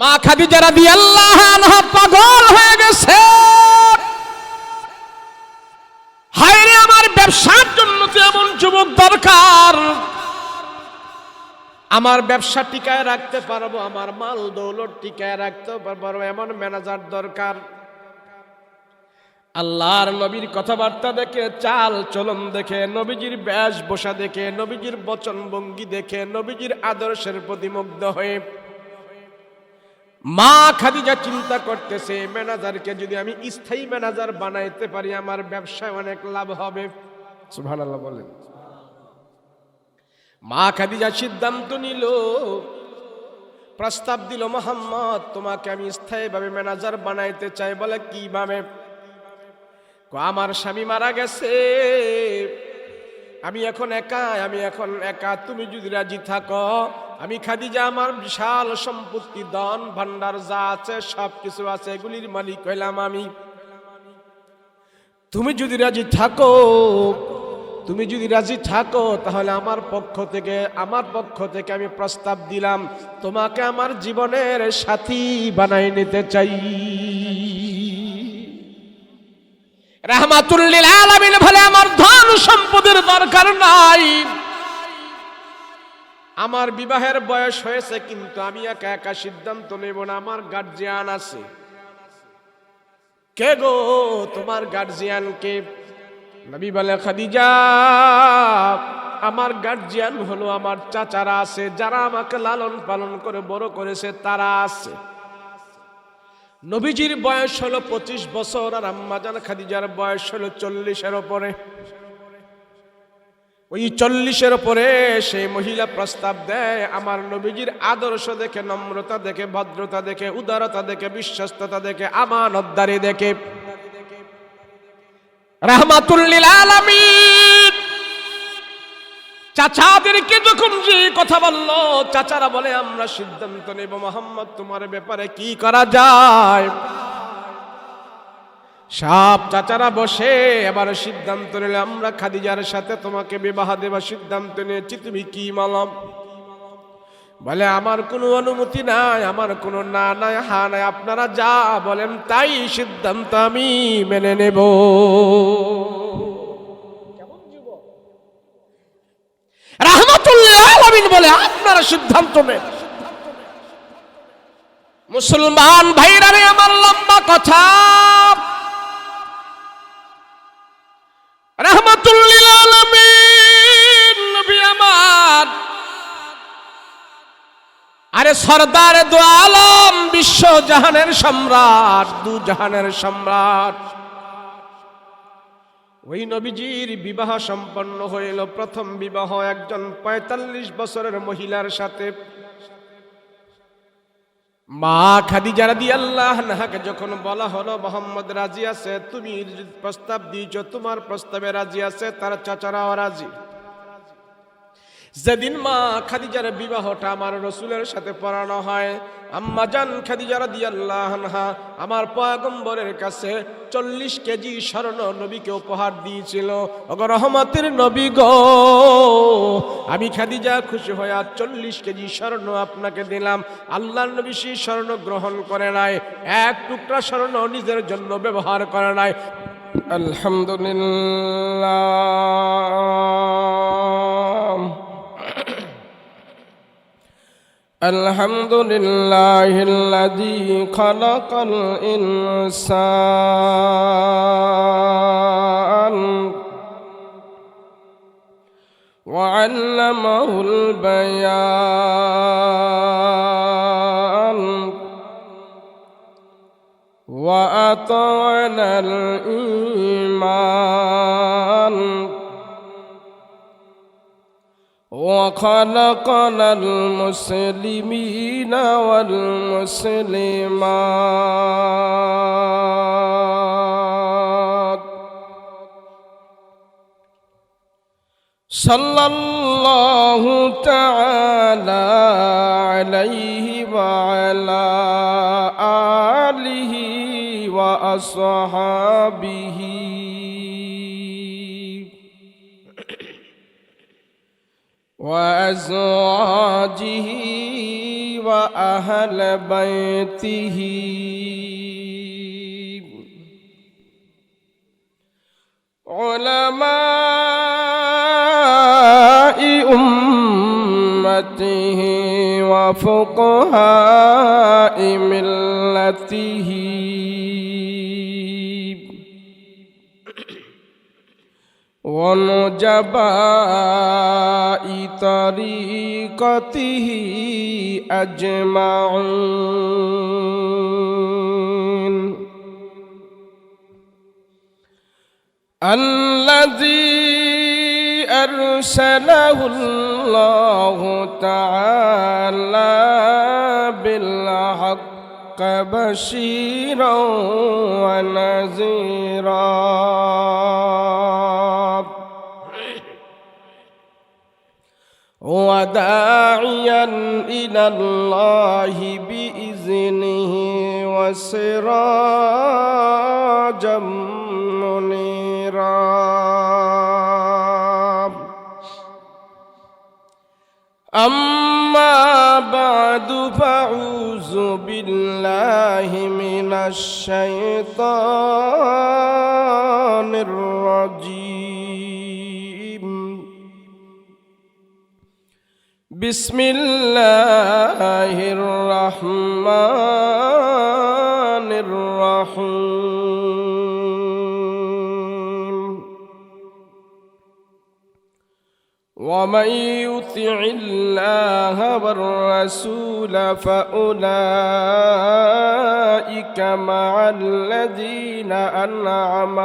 মা খাদিজা রাদিয়াল্লাহু আনহা পাগল হয়ে গেছে। হায়রে আমার ব্যবসার জন্য তো এমন যুবক দরকার, আমার ব্যবসা টিকায় রাখতে পারবো, আমার মাল দৌলত টিকায় রাখতে পারবো, এমন ম্যানেজার দরকার। আল্লাহর নবীর কথাবার্তা দেখে, চাল চলন দেখে, নবীজির বেশভূষা দেখে, নবীজির বচন ভঙ্গি দেখে, নবীজির আদর্শের প্রতি মুগ্ধ হয়ে মা খাদিজা চিন্তা করতেছে, ম্যানেজারকে যদি আমি স্থায়ী ম্যানেজার বানাইতে পারি আমার ব্যবসায় অনেক লাভ হবে। সুবহানাল্লাহ বলেন। মা খাদিজা সিদ্ধান্ত নিল, প্রস্তাব দিল, মুহাম্মদ তোমাকে আমি স্থায়ীভাবে ম্যানেজার বানাইতে চাই। বলে কিভাবে? আমার স্বামী মারা গেছে, আমি এখন একা, তুমি যদি রাজি থাকো, আমি খাদিজা আমার বিশাল সম্পত্তি ধন ভান্ডার যা আছে সব কিছু আছে, এগুলির মালিক হইলাম আমি। তুমি যদি রাজি থাকো তাহলে আমার পক্ষ থেকে আমি প্রস্তাব দিলাম, তোমাকে আমার জীবনের সাথী বানাই নিতে চাই। রাহমাতুল লিল আলামিন বলে, আমার ধন সম্পদের দরকার নাই, আমার বিবাহের বয়স হয়েছে, কিন্তু আমি একা সিদ্ধান্ত নেব না, আমার গার্জিয়ান আছে। কে গো তোমার গার্জিয়ান কে? নবী বলে, খাদিজা আমার গার্জিয়ান হলো আমার চাচারা আছে, যারা আমাকে লালন পালন করে বড় করেছে তারা আছে। নবীজির বয়স হলো 25 বছর, আর আম্মাজান খাদিজার বয়স হলো 40-এর উপরে। ওই 40-এর উপরে সেই মহিলা প্রস্তাব দেয়, আমার নবীজির আদর্শ দেখে, নম্রতা দেখে, ভদ্রতা দেখে, উদারতা দেখে, বিশ্বস্ততা দেখে, আমানতদারি দেখে, রাহমাতুল লিল আলামিন চাচাদেরকে যখন যে কথা বলল, চাচারা বলে, আমরা সিদ্ধান্ত নেব মুহাম্মদ তোমার ব্যাপারে কি করা যায়। সব চাচারা বসে এবার সিদ্ধান্ত নিলে, আমরা খাদিজার সাথে তোমাকে বিবাহ দেবার সিদ্ধান্ত নিয়েছি, তুমি কি মালাম? বলে, আমার কোনো অনুমতি নাই, আমার কোনো না নাই হা নাই, আপনারা যা বলেন তাই সিদ্ধান্ত আমি মেনে নেব। রাহমাতুল লিল আলামিন বলে, আপনারা সিদ্ধান্ত নেন। মুসলমান ভাইরা রে, আমার লম্বা কথা, রাহমাতুল লিল আলামিন নবী আমার, আরে সরদার দু আলম, বিশ্ব জাহানের সম্রাট, দু জাহানের সম্রাট, ওই নবীজির বিবাহ সম্পন্ন হইল। প্রথম বিবাহ একজন 45 বছরের মহিলার সাথে। মা খাদিজা রাদিয়াল্লাহু আনহাকে যখন বলা হলো মুহাম্মদ রাজি আছে, তুমি প্রস্তাব দিয়েছো, তোমার প্রস্তাবে রাজি আছে, তার চাচারাও রাজি। যেদিন মা খাদিজার বিবাহটা আমার রাসূলের সাথে পড়ানো হয়, আম্মা জান খাদিজা রাদিয়াল্লাহু আনহা আমার পয়গম্বরের কাছে 40 কেজি স্বর্ণ নবীকে উপহার দিয়েছিল। ওগো রহমতের নবী গো, আমি খাদিজা খুশি হয়ে 40 কেজি স্বর্ণ আপনাকে দিলাম। আল্লাহর নবী সেই স্বর্ণ গ্রহণ করে নাই, এক টুকরা স্বর্ণ নিজের জন্য ব্যবহার করে নাই। আলহামদুলিল্লাহ, আলহামদুলিল্লাহিল্লাযী খালাকাল ইনসান ওয়া আল্লামাহুল বায়ান ওয়া আতানাল ঈমান وخلقنا المسلمين والمسلمات صلى الله تعالى عليه وعلى آله وأصحابه وأزواجه وأهل بيته علماء أمته وفقهاء ملته ونجباء طريقته أجمعين الذي أرسله الله تعالى بالحق بشيرا ونذيرا وداعيا إلى الله بإذنه وسراجا منيرا أما بعد فأعوذ بالله من الشيطان الرجيم بسم الله الرحمن الرحيم ومن يطع الله والرسول فأولئك مع الذين أنعم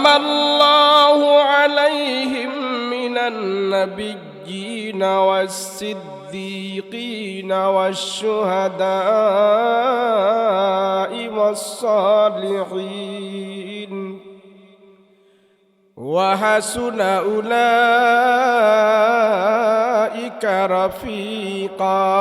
الله عليهم من النبيين والصديقين والشهداء والصالحين وحسن أولئك رفيقا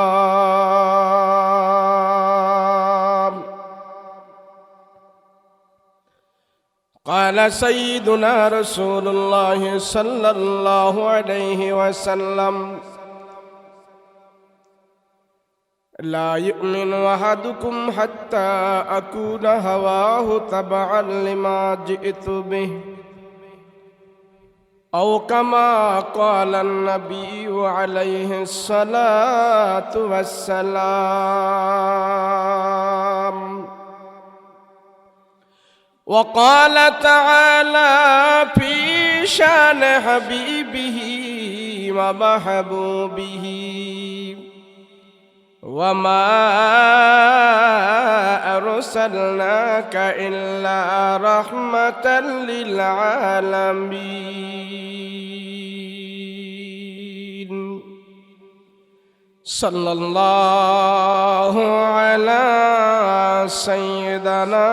قال سيدنا رسول الله صلى الله عليه وسلم لا يؤمن أحدكم حتى أكون هواه تبعا لما جئت به أو كما قال النبي عليه الصلاة والسلام وقال تعالى في شان حبيبه ومحبوبه وما أرسلناك إلا رحمة للعالمين صلى الله على سيدنا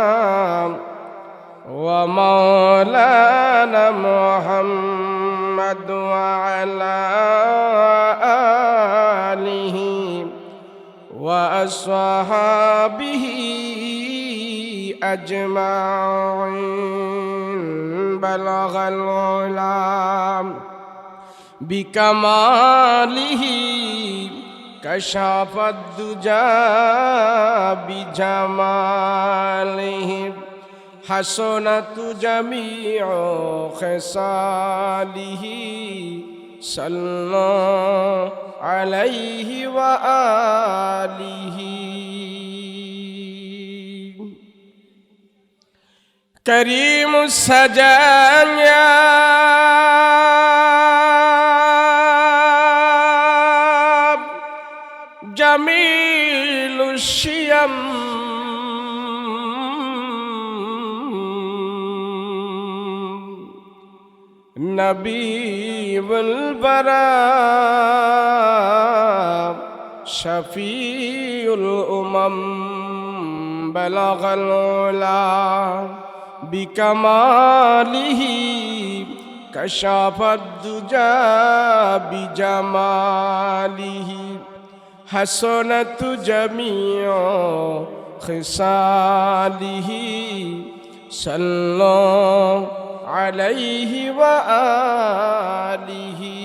ومولانا محمد وعلى آله وأصحابه أجمعين بلغ العلا بكماله كشف الدجى بجماله حسنت جميع خصاله صلى عليه وآله كريم السجانيا جميل الشيم نبي البراء شفيع الأمم بلغ العلا بكماله كشف الدجى بجماله حسنت جميع خصاله صلى আলাইহি ওয়া আলিহি।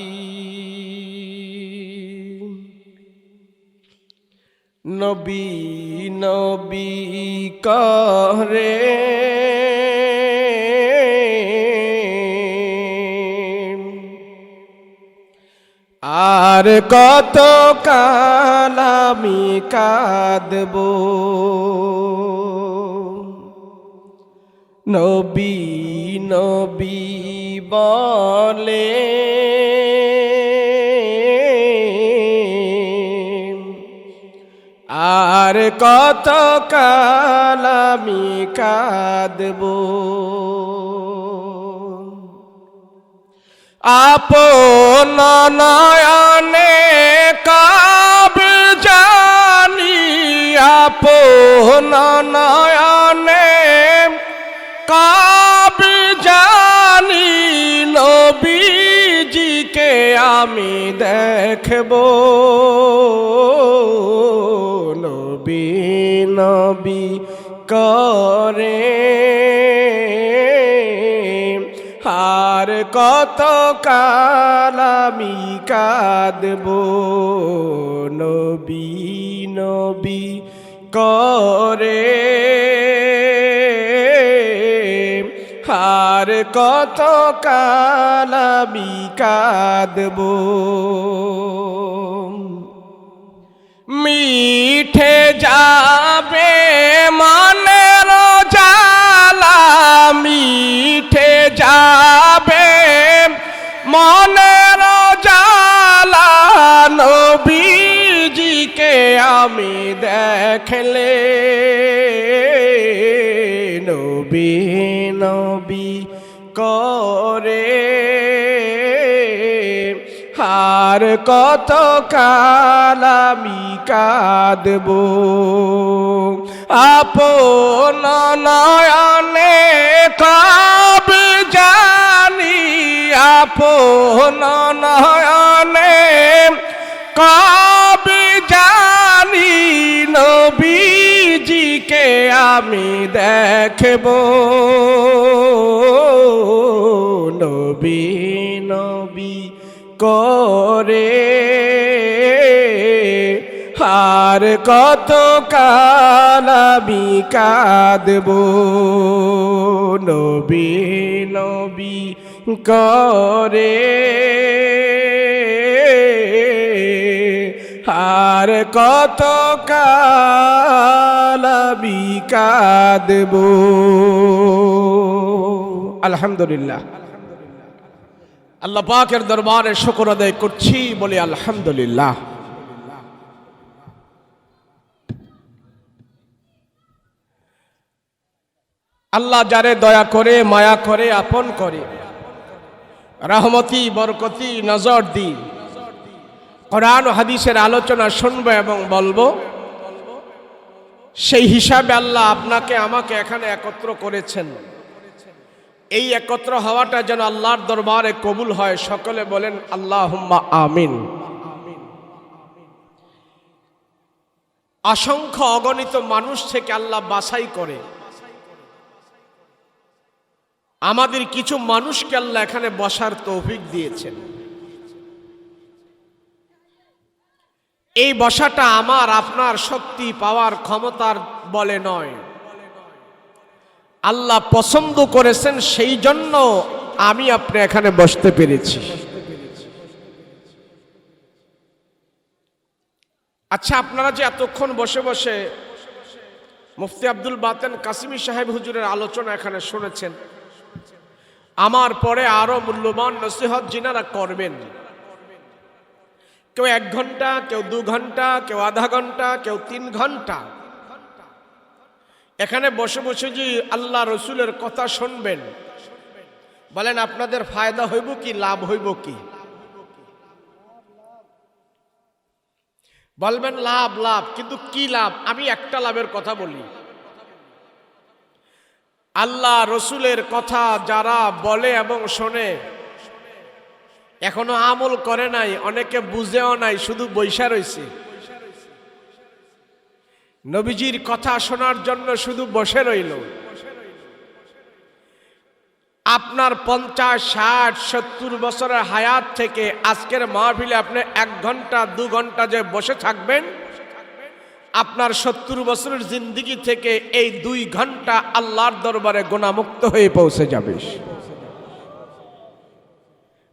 নবী নবী করে আর কত কাল আমি কাঁদব, নবী নবী বলে আর কত কাল আমি কাঁদব। আপন নয়নে কাব জানি, আপন নয়নে কাব জানি, নবীজিকে আমি দেখব, নবী নবী করে আর কত কাল আমি কাঁদব, নবী নবী করে আর কত কাল আমি কাঁদব। মিঠে যাবে মনের জ্বালা, মিঠে যাবে মনের জ্বালা, নবীজিকে আমি দেখলে, নবী নবী করে আর কত কাল আমি কাঁদব। আপন নয়নে কাব জানি, আপন নয়নে কাব জানি, নবীজিকে আমি দেখব, নবী নবী করে আর কত কাল আমি কাঁদব, নবী নবী করে আর কত কাল আমি কাঁদব। আলহামদুলিল্লাহ, আল্লাহ পাকের দরবারে শুকর আদায় করছি, বলি আলহামদুলিল্লাহ। আল্লাহ যারে দয়া করে, মায়া করে, আপন করে, রহমতি বরকতি নজর দি কোরআন ও হাদিসের আলোচনা শুনবো এবং বলবো, সেই হিসাবে আল্লাহ আপনাকে আমাকে এখানে একত্র করেছেন। এই একত্র হওয়াটা যেন আল্লাহর দরবারে কবুল হয়, সকলে বলেন আল্লাহুম্মা আমিন। অসংখ্য অগণিত মানুষ থেকে আল্লাহ বাছাই করে আমাদের কিছু মানুষকে আল্লাহ এখানে বসার তৌফিক দিয়েছেন। এই বসাটা আমার আপনার শক্তি পাওয়ার ক্ষমতার বলে নয়, আল্লাহ পছন্দ করেছেন, সেই জন্য আমি আপনি এখানে বসতে পেরেছি। আচ্ছা, আপনারা যে এতক্ষণ বসে বসে মুফতি আব্দুল বাতেন কাসিমি সাহেব হুজুরের আলোচনা এখানে শুনেছেন, আমার পরে আরো মূল্যবান নসিহত যিনারা করবেন, কেউ 1 ঘন্টা, কেউ 2 ঘন্টা, কেউ আধা ঘন্টা, কেউ 3 ঘন্টা এখানে বসে বসে যে আল্লাহ রসুলের কথা শুনবেন, বলেন আপনাদের ফায়দা হইব কি, লাভ হইব কি? বলবেন লাভ লাভ, কিন্তু কি লাভ? আমি একটা লাভের কথা বলি, আল্লাহ রসুলের কথা যারা বলে এবং শোনে, এখনো আমল করে নাই, অনেকে বুঝেও নাই, শুধু বইসা রইছে, নবীজির কথা শোনার জন্য শুধু বসে রইল। আপনার 50, 60, 70 বছরের হায়াত থেকে আজকের মাহফিলে আপনি 1 ঘন্টা 2 ঘন্টা যে বসে থাকবেন, আপনার 70 বছরের জিন্দেগি থেকে এই 2 ঘন্টা আল্লাহর দরবারে গুনাহমুক্ত হয়ে পৌঁছে যাবে।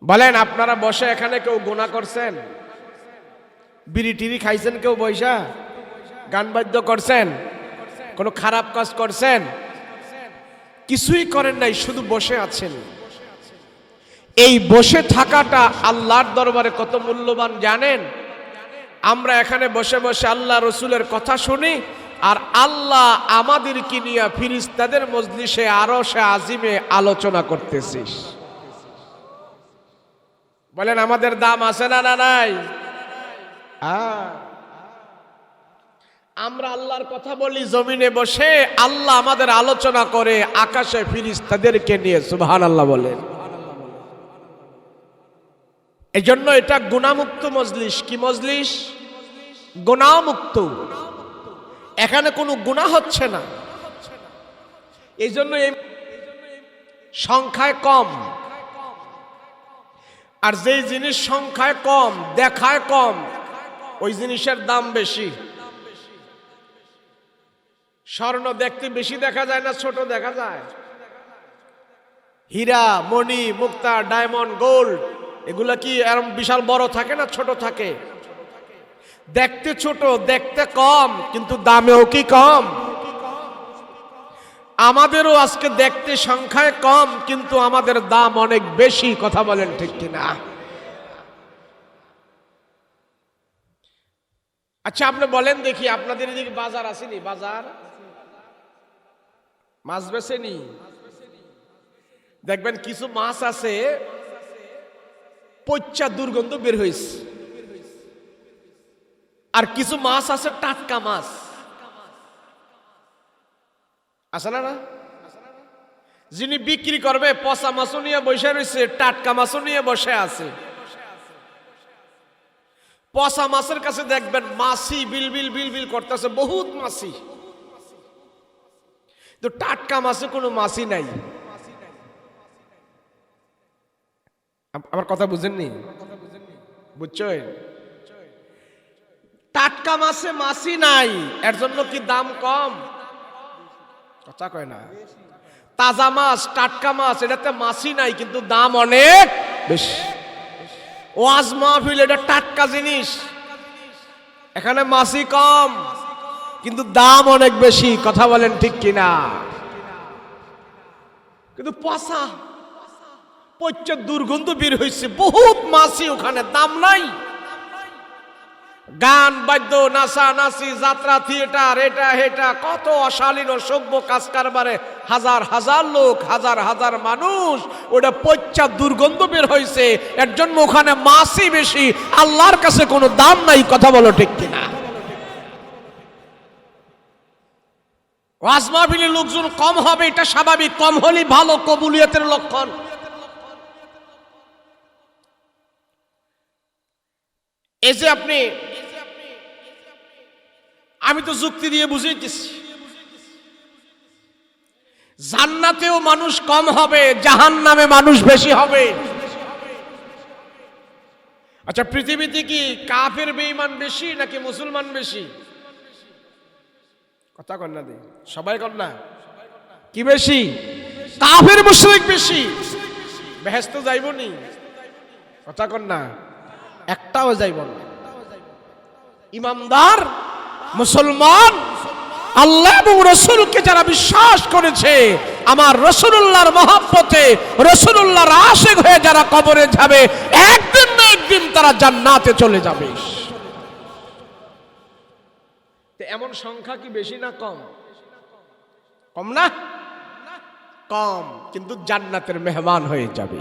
বলেন, আপনারা বসে এখানে কেউ গুনাহ করছেন? বিড়ি টিড়ি খাইছেন কেউ বৈশা? গান বাদ্য করছেন? কোনো খারাপ কাজ করছেন? কিছুই করেন নাই, শুধু বসে আছেন। এই বসে থাকাটা আল্লাহর দরবারে কত মূল্যবান জানেন? আমরা এখানে বসে বসে আল্লাহ রসুলের কথা শুনি, আর আল্লাহ আমাদেরকে নিয়ে ফিরিস্তাদের মজলিসে আরশে আজিমে আলোচনা করতেছিস। বলেন, আমাদের দাম আছে না নাই? আমরা আল্লাহর কথা বলি জমিনে বসে, আল্লাহ আমাদের আলোচনা করে আকাশে ফিরিস্তাদেরকে নিয়ে। সুবহানাল্লাহ বলেন। এই জন্য এটা গুনাহমুক্ত মজলিস। কি মজলিস? গুনাহমুক্ত। এখানে কোনো গুনাহ হচ্ছে না। এই জন্য এই সংখ্যায় কম। আর যেই জিনিস সংখ্যায় কম, দেখায় কম, ওই জিনিসের দাম বেশি। স্বর্ণ দেখতে বেশি দেখা যায় না ছোট দেখা যায়? হীরা, মণি, মুক্তা, ডায়মন্ড, গোল্ড, এগুলা কি এরকম বিশাল বড় থাকে না ছোট থাকে? দেখতে ছোট, দেখতে কম, কিন্তু দামেও কি কম? আমাদেরও আজকে দেখতে সংখ্যায় কম, কিন্তু আমাদের দাম অনেক বেশি। কথা বলেন ঠিক কিনা? আচ্ছা, আপনি বলেন দেখি, আপনাদের এদিকে বাজার আসেনি? বাজার মাছ বেচেনি? দেখবেন কিছু মাছ আছে পচা দুর্গন্ধ বের হয়েছে, আর কিছু মাছ আছে টাটকা মাছ। আছে না? না, যিনি বিক্রি করবে পচা মাছও নিয়ে বসে রয়েছে, টাটকা মাছও নিয়ে বসে আছে। পচা মাছের কাছে দেখবেন মাছি বিলবিল বিলবিল করতেছে, বহুত মাছি। তো টাটকা মাছে কোনো মাছি নাই। আমার কথা বুঝেননি? বুঝছেন? টাটকা মাছে মাছি নাই, এর জন্য কি দাম কম? কথা কয় না। তাজা মাছ, টাটকা মাছ, এটাতে মাছি নাই, কিন্তু দাম অনেক বেশি। ওয়াজ মাহফিল এটা টাটকা জিনিস, এখানে মাছি কম, কিন্তু দাম অনেক বেশি। কথা বলেন ঠিক কিনা? কিন্তু পচা পচা দুর্গন্ধ বের হয়েছে, বহুত মাছি, ওখানে দাম নাই। গান বাদ্য, নাচা নাচি, যাত্রা, থিয়েটার, এটা হেটা, কত অশালীন অসভ্য কাজ কারবারে হাজার হাজার লোক, হাজার হাজার মানুষ, ওটা পচা দুর্গন্ধ বের হয়েছে, এর জন্য ওখানে মাছি বেশি, আল্লাহর কাছে কোনো দাম নাই। কথা বলো ঠিক কিনা? ওয়াজ মাহফিলে লোকজন কম হবে, এটা স্বাভাবিক। কম হলেই ভালো, কবুলিয়তের লক্ষণ। এই যে আপনি, আমি তো যুক্তি দিয়ে বুঝাইতেছি, জান্নাতেও মানুষ কম হবে, জাহান্নামে মানুষ বেশি হবে। আচ্ছা, পৃথিবীতে কি কাফের বেঈমান বেশি নাকি মুসলমান বেশি? কথা কন না, সবাই কন না। কি বেশি? কাফের মুশরিক বেশি। বেহেশতে যাইব নি? কথা কন না, একটাও যাইব না। ইমানদার মুসলমান, আল্লাহ এবং রসুলকে যারা বিশ্বাস করেছে, আমার রসুলুল্লাহর মহব্বতে, রসুলুল্লাহর আশিক হয়ে যারা কবরে যাবে, একদিন না একদিন তারা জান্নাতে চলে যাবে। এমন সংখ্যা কি বেশি না কম? কম না? কম, কিন্তু জান্নাতের মেহমান হয়ে যাবে।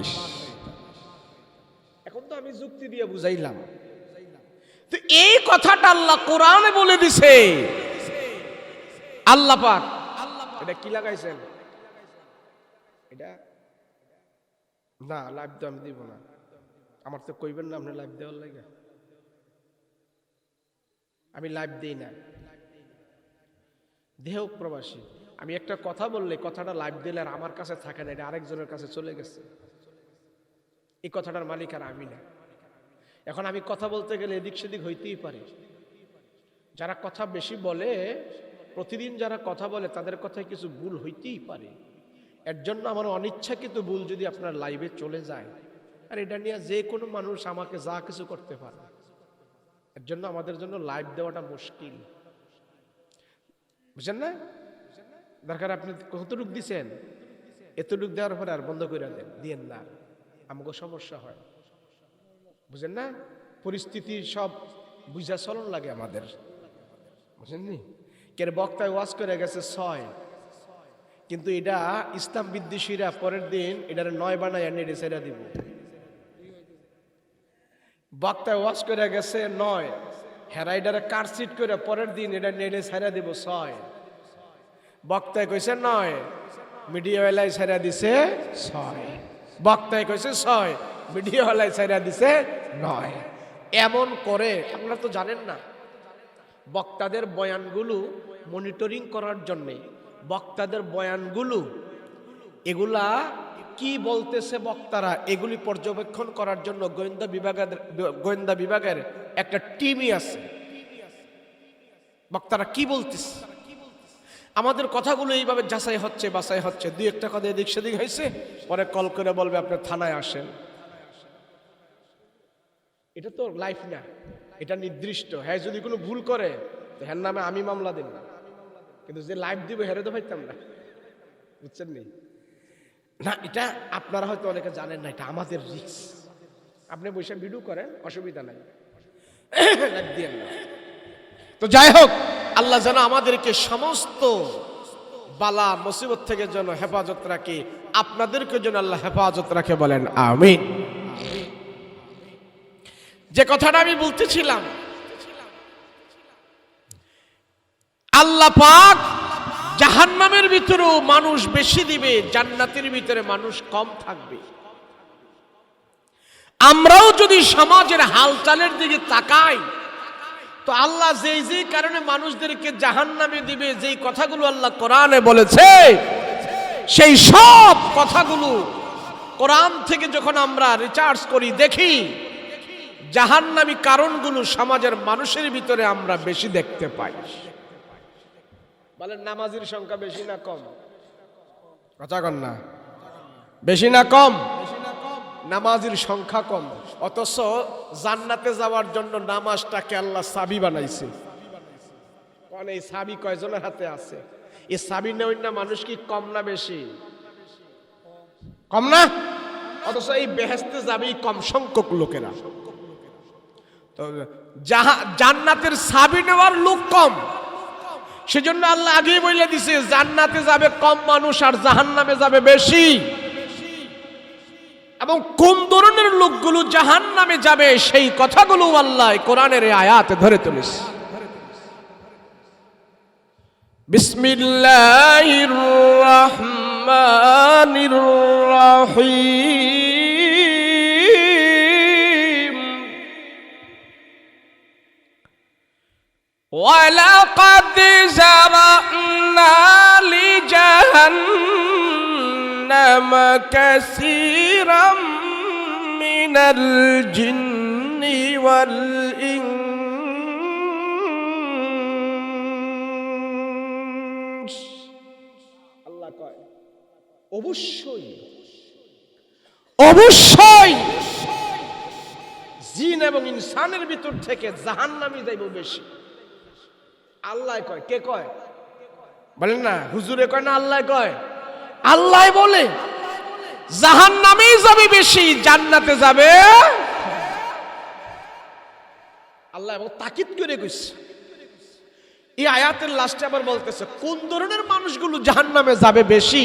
এখন তো আমি যুক্তি দিয়ে বুঝাইলাম। তো এই কথাটা আল্লাহ কোরআনে বলে দিছে। আল্লাহ পাক এটা কি লাগাইছেন? এটা না, লাইভ তো আমি দিব না। আমার তো কইবেন না আপনি লাইভ দেওয়ার লাগে। আমি লাইভ দেই না। দেহ প্রবাসী আমি একটা কথা বললে কথাটা লাইভ দিলে আর আমার কাছে থাকে না, এটা আরেকজনের কাছে চলে গেছে। এই কথাটার মালিক আর আমি না। এখন আমি কথা বলতে গেলে এদিক সেদিক হইতেই পারে। যারা কথা বেশি বলে, প্রতিদিন যারা কথা বলে, তাদের কথায় কিছু ভুল হইতেই পারে। এর জন্য আমার অনিচ্ছাকৃত ভুল যদি আপনার লাইভে চলে যায়, আর এটা নিয়ে যে কোনো মানুষ আমাকে যা কিছু করতে পারে, এর জন্য আমাদের জন্য লাইভ দেওয়াটা মুশকিল, বুঝছেন না? দরকার আপনি কতটুক দিচ্ছেন, এতটুক দেওয়ার পরে আর বন্ধ করে দেন, দিয়েন না, আমাকে সমস্যা হয়, বুঝেন না? পরিস্থিতি সব বুঝা চলন লাগে আমাদের, বুঝেননি? কে বক্তায় ওয়াজ করে গেছে 6, কিন্তু এটা ইসলাম বিদ্বেষীরা পরের দিন এটার 9 বানায় নেড়ে ছেড়ে দিব। বক্তায় ওয়াজ করে গেছে 9, হেরা এটারে কারসিট করে পরের দিন এটা নেড়ে ছেড়ে দিব 6। বক্তায় কইছে 9, মিডিয়াওয়ালায় ছেড়ে দিছে 6। বক্তায় কইছে 6, মিডিয়াওয়ালায় ছেড়ে দিছে 9। এমন করে আপনারা তো জানেন না, বক্তাদের বয়ানগুলো মনিটরিং করার জন্যে, বক্তাদের বয়ানগুলো এগুলা কি বলতেছে বক্তারা, এগুলি পর্যবেক্ষণ করার জন্য গোয়েন্দা বিভাগের একটা টিমই আছে। বক্তারা কি বলতেছে, আমাদের কথাগুলো এইভাবে যাচাই হচ্ছে, বাছাই হচ্ছে। 2-1 কথা এদিক সেদিক হয়েছে, পরে কল করে বলবে আপনি থানায় আসেন। এটা তো লাইফ না, এটা নির্দিষ্ট। হ্যাঁ, যদি কোনো ভুল করে তো হ্যার নামে আমি মামলা দিন না, কিন্তু যে লাইভ দিবে হেরে তো পাইতাম না, বুঝছেন নি? না, এটা আপনারা হয়তো অনেকে জানেন না, এটা আমাদের রিস্ক। আপনি বসে ভিডিও করেন, অসুবিধা নাই, লাইভ দিয়েন না। তো যাই হোক, আল্লাহ যেন আমাদেরকে সমস্ত বালা মুসিবত থেকে যেন হেফাজত রাখে, আপনাদেরকে যেন আল্লাহ হেফাজত রাখে, বলেন আমিন। যে কথাটা আমি বলতেছিলাম, আল্লাহ পাক জাহান্নামের ভিতরেও মানুষ বেশি দিবে, জান্নাতের ভিতরে মানুষ কম থাকবে। আমরাও যদি সমাজের হালচালের দিকে তাকাই, তো আল্লাহ যেই যেই কারণে মানুষদেরকে জাহান্নামে দিবে, যেই কথাগুলো আল্লাহ কোরআনে বলেছে, সেই সব কথাগুলো কোরআন থেকে যখন আমরা রিসার্চ করি, দেখি জাহান্নামী কারণগুলো সমাজের মানুষের ভিতরে আমরা বেশি দেখতে পাই। বলেন, নামাজির সংখ্যা বেশি না কম? কথা কন না, বেশি না কম? নামাজির সংখ্যা কম, অথচ জান্নাতে যাওয়ার জন্য নামাজটাকে আল্লাহ চাবি বানাইছে। কোন এই চাবি কয়জনের হাতে আছে? এই চাবি নেই না, মানুষ কি কম না বেশি? কম না? অথচ এই বেহেশতে যাবে কম সংখ্যক লোকেরা। তো জান্নাতের চাবি নেওয়ার লোক কম, সেজন্য আল্লাহ আগেই বলে দিছে জান্নাতে যাবে কম মানুষ আর জাহান্নামে যাবে বেশি। এবং কোন ধরনের লোকগুলো জাহান্নামে যাবে সেই কথাগুলো আল্লাহ কোরআনের আয়াতে ধরে তুলেছে। বিসমিল্লাহির রাহমানির রাহিম। ওয়ালাকাদ যারানা লিজাহান্নাম কাসীরাম মিনাল জিন্নি ওয়াল ইনস। আল্লাহ কয় অবশ্যই অবশ্যই জিন এবং ইনসানের ভিতর থেকে জাহান্নামী যাইব বেশি। আল্লাহ কয়, কে কয়? বলেন না, হুজুরে কয় না আল্লাহ কয়? আল্লাহ বলে জাহান্নামেই যাবে বেশি, জান্নাতে যাবে। আল্লাহ এবং তাকিদ করে কইছে। এই আয়াতের লাস্টে আবার বলতেছে কোন ধরনের মানুষগুলো জাহান্নামে যাবে বেশি,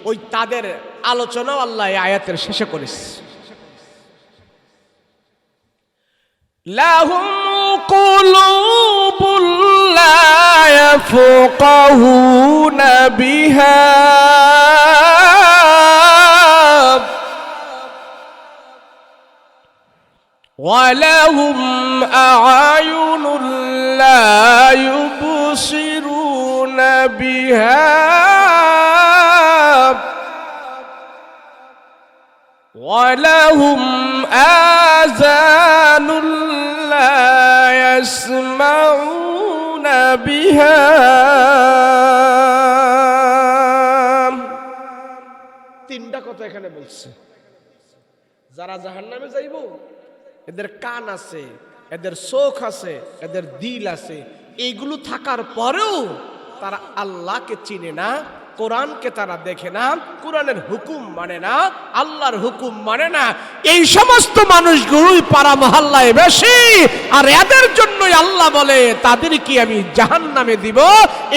ওই তাদের আলোচনাও আল্লাহ এই আয়াতের শেষে করেছে। লাহুম কুলুবুল লা ইয়াফকাহুনা বিহা ওয়া লাহুম আ'য়ুনুন লা ইউবসিরুনা بها ولهم آذان لا يسمعون بها তিনটা কথা এখানে বলছে যারা জাহান্নামে যাইব এদের কান আছে এদের চোখ আছে এদের দিল আছে এইগুলো থাকার পরেও তারা আল্লাহকে চিনে না কোরআনকে তারা দেখে না কোরআনের হুকুম মানে না আল্লাহর হুকুম মানে না এই সমস্ত মানুষগুলোই পাড়া মহল্লায় বেশি আর এদের জন্যই আল্লাহ বলে তাদের কি আমি জাহান্নামে দিব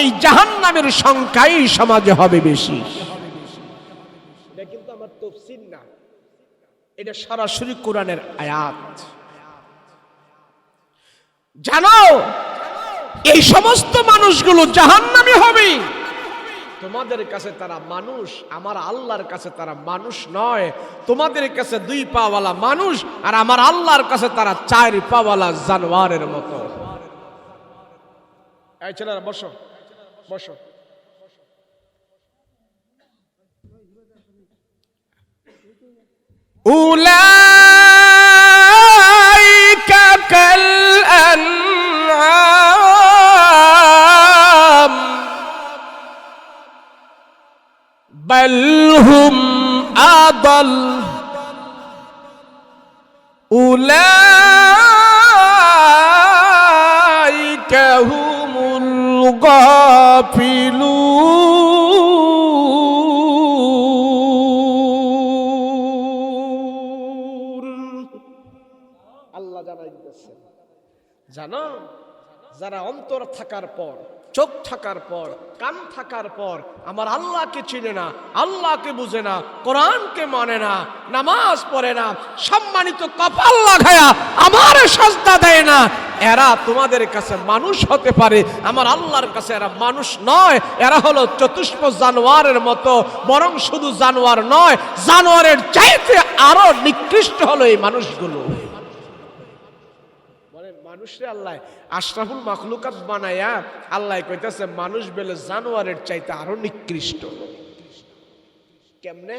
এই জাহান্নামের সংখ্যাই সমাজে হবে বেশি এটা কিন্তু আমার তাফসীর না এটা সরাসরি কোরআনের আয়াত জানো এই সমস্ত মানুষগুলো জাহান্নামী হবে তোমাদের কাছে তারা মানুষ আমার আল্লাহর কাছে তারা মানুষ নয় তোমাদের কাছে 2 পাওয়ালা মানুষ আর আমার আল্লাহর কাছে তারা 4 পাওয়ালা জানোয়ারের মতো এই ছেলেরা বসো বসো উলাইকা কাল আনআম بل هم أضل أولئك هم الغافلون আল্লাহ জানাই দিতেছে জানো যারা অন্তর থাকার পর চোখ থাকার পর কান থাকার পর আমার আল্লাহকে চিনে না আল্লাহকে বুঝে না কোরআনকে মানে না নামাজ পড়ে না সম্মানিত কপাল লাগায়া আমার সাজদা দেয় না এরা তোমাদের কাছে মানুষ হতে পারে আমার আল্লাহর কাছে এরা মানুষ নয় এরা হলো চতুষ্প জানোয়ারের মতো বরং শুধু জানোয়ার নয় জানোয়ারের চাইতে আরো নিকৃষ্ট হলো এই মানুষগুলো মানুষরে আল্লাহ আশরাফুল মাখলুকাত বানায়া আল্লাহ কইতাছে মানুষ বলে জানোয়ারের চাইতে আরো নিকৃষ্ট কেমনে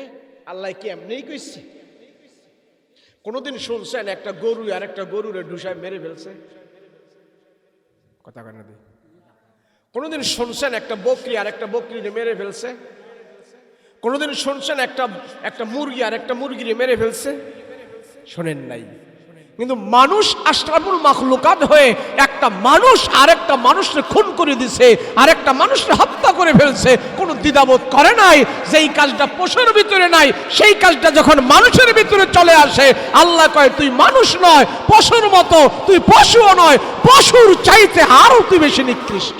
আল্লাহ কি এমনিই কইছে কোনদিন শুনছেন একটা গরু আর একটা গরুরে ঢুসায় মেরে ফেলছে কথা কানে দিই কোনদিন শুনছেন একটা বকরি আর একটা বকরিরে মেরে ফেলছে কোনদিন শুনছেন একটা মুরগি আর একটা মুরগিরে মেরে ফেলছে শোনেন নাই কিন্তু মানুষ আশরাফুল মাখলুকাত হয়ে একটা মানুষ আরেকটা মানুষকে খুন করে দিছে আরেকটা মানুষকে হত্যা করে ফেলছে কোনো দ্বিধাবোধ করে নাই যেই কাজটা পশুর ভিতরে নাই সেই কাজটা যখন মানুষের ভিতরে চলে আসে আল্লাহ কয় তুই মানুষ নয় পশুর মতো তুই পশুও নয় পশুর চাইতে আরো তুই বেশি নিকৃষ্ট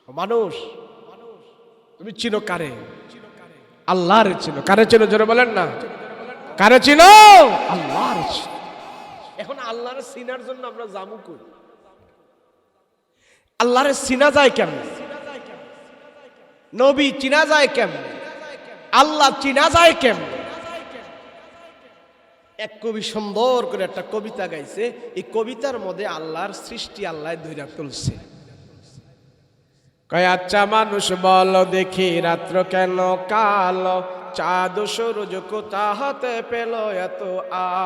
মানুষ তুমি চিনো কারে আল্লাহরে চিনো কারে চিনো জোরে বলেন না কারে চিনো আল্লাহর এখন আল্লাহর চিনার জন্য আমরা জামু কই আল্লাহর চিনা যায় কেমন নবী চিনা যায় কেমন আল্লাহ চিনা যায় কেমন এক কবি সুন্দর করে একটা কবিতা গাইছে এই কবিতার মধ্যে আল্লাহর সৃষ্টি আল্লাহ ধইরা তুলছে কয় আচ্ছা মানুষ বলো দেখি রাত্র কেন কালো চাঁদ সূরজ কোথা হতে পেল এত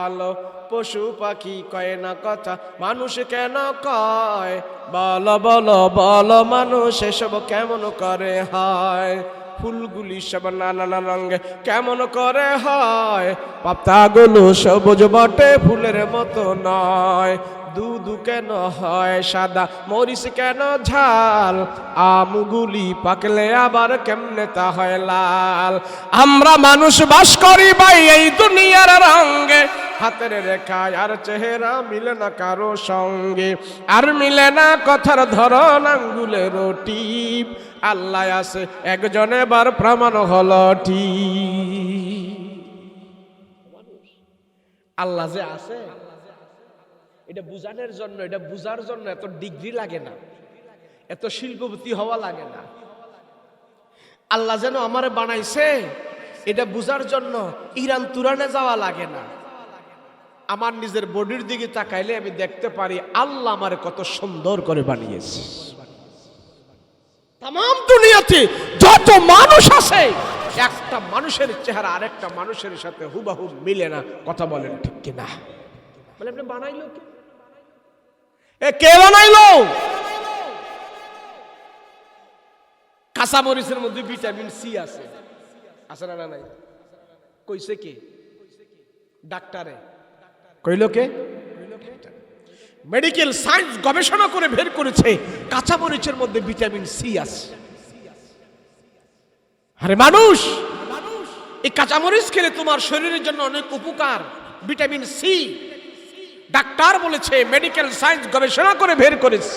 আলো পশু পাখি কয় না কথা মানুষ কেন কয় বলো বলো বলো মানুষ এসব কেমন করে হয় ফুলগুলি সব নানা রঙে কেমন করে হয় পাতাগুলো সবুজ বটে ফুলের মতো নয় দুধু কেন হয় সাদা মরিচ কেন ঝাল আমগুলি পাকলে আবার কেমনে তা হয় লাল আমরা মানুষ বাস করি ভাই এই দুনিয়ার রঙে হাতের রেখায় আর চেহারা মিলে না কারো সঙ্গে আর মিলে না কথার ধরন আঙ্গুলের টিপ আল্লাহ আছে একজন এবার প্রমাণ হলো ঠিক আল্লাহ যে আছে এটা বুঝানোর জন্য এটা বুঝার জন্য এত ডিগ্রি লাগে না এত শিল্পপতি হওয়া লাগে না আল্লাহ যেন আমারে বানাইছে এটা বুঝার জন্য ইরান তুরানে যাওয়া লাগে না আমার নিজের বডির দিকে তাকাইলে আমি দেখতে পারি আল্লাহ আমারে কত সুন্দর করে বানিয়েছে তাম দুনিয়াতে যত মানুষ আছে একটা মানুষের চেহারা আরেকটা মানুষের সাথে হুবাহু মিলে না। কথা বলেন ঠিক কিনা? বলে আপনি বানাইলো কে? কে বানাইলো? কাঁচামরিচের মধ্যে ভিটামিন সি আছে, আছে না নাই? কইছে কে? ডাক্তারে কইলো কে? মেডিকেল সায়েন্স গবেষণা করে বের করেছে কাঁচামরিচের মধ্যে ভিটামিন সি আছে। আরে মানুষ, এই কাঁচামরিচ খেলে তোমার শরীরের জন্য অনেক উপকার, ভিটামিন সি। ডাক্তার বলেছে, মেডিকেল সায়েন্স গবেষণা করে বের করেছে।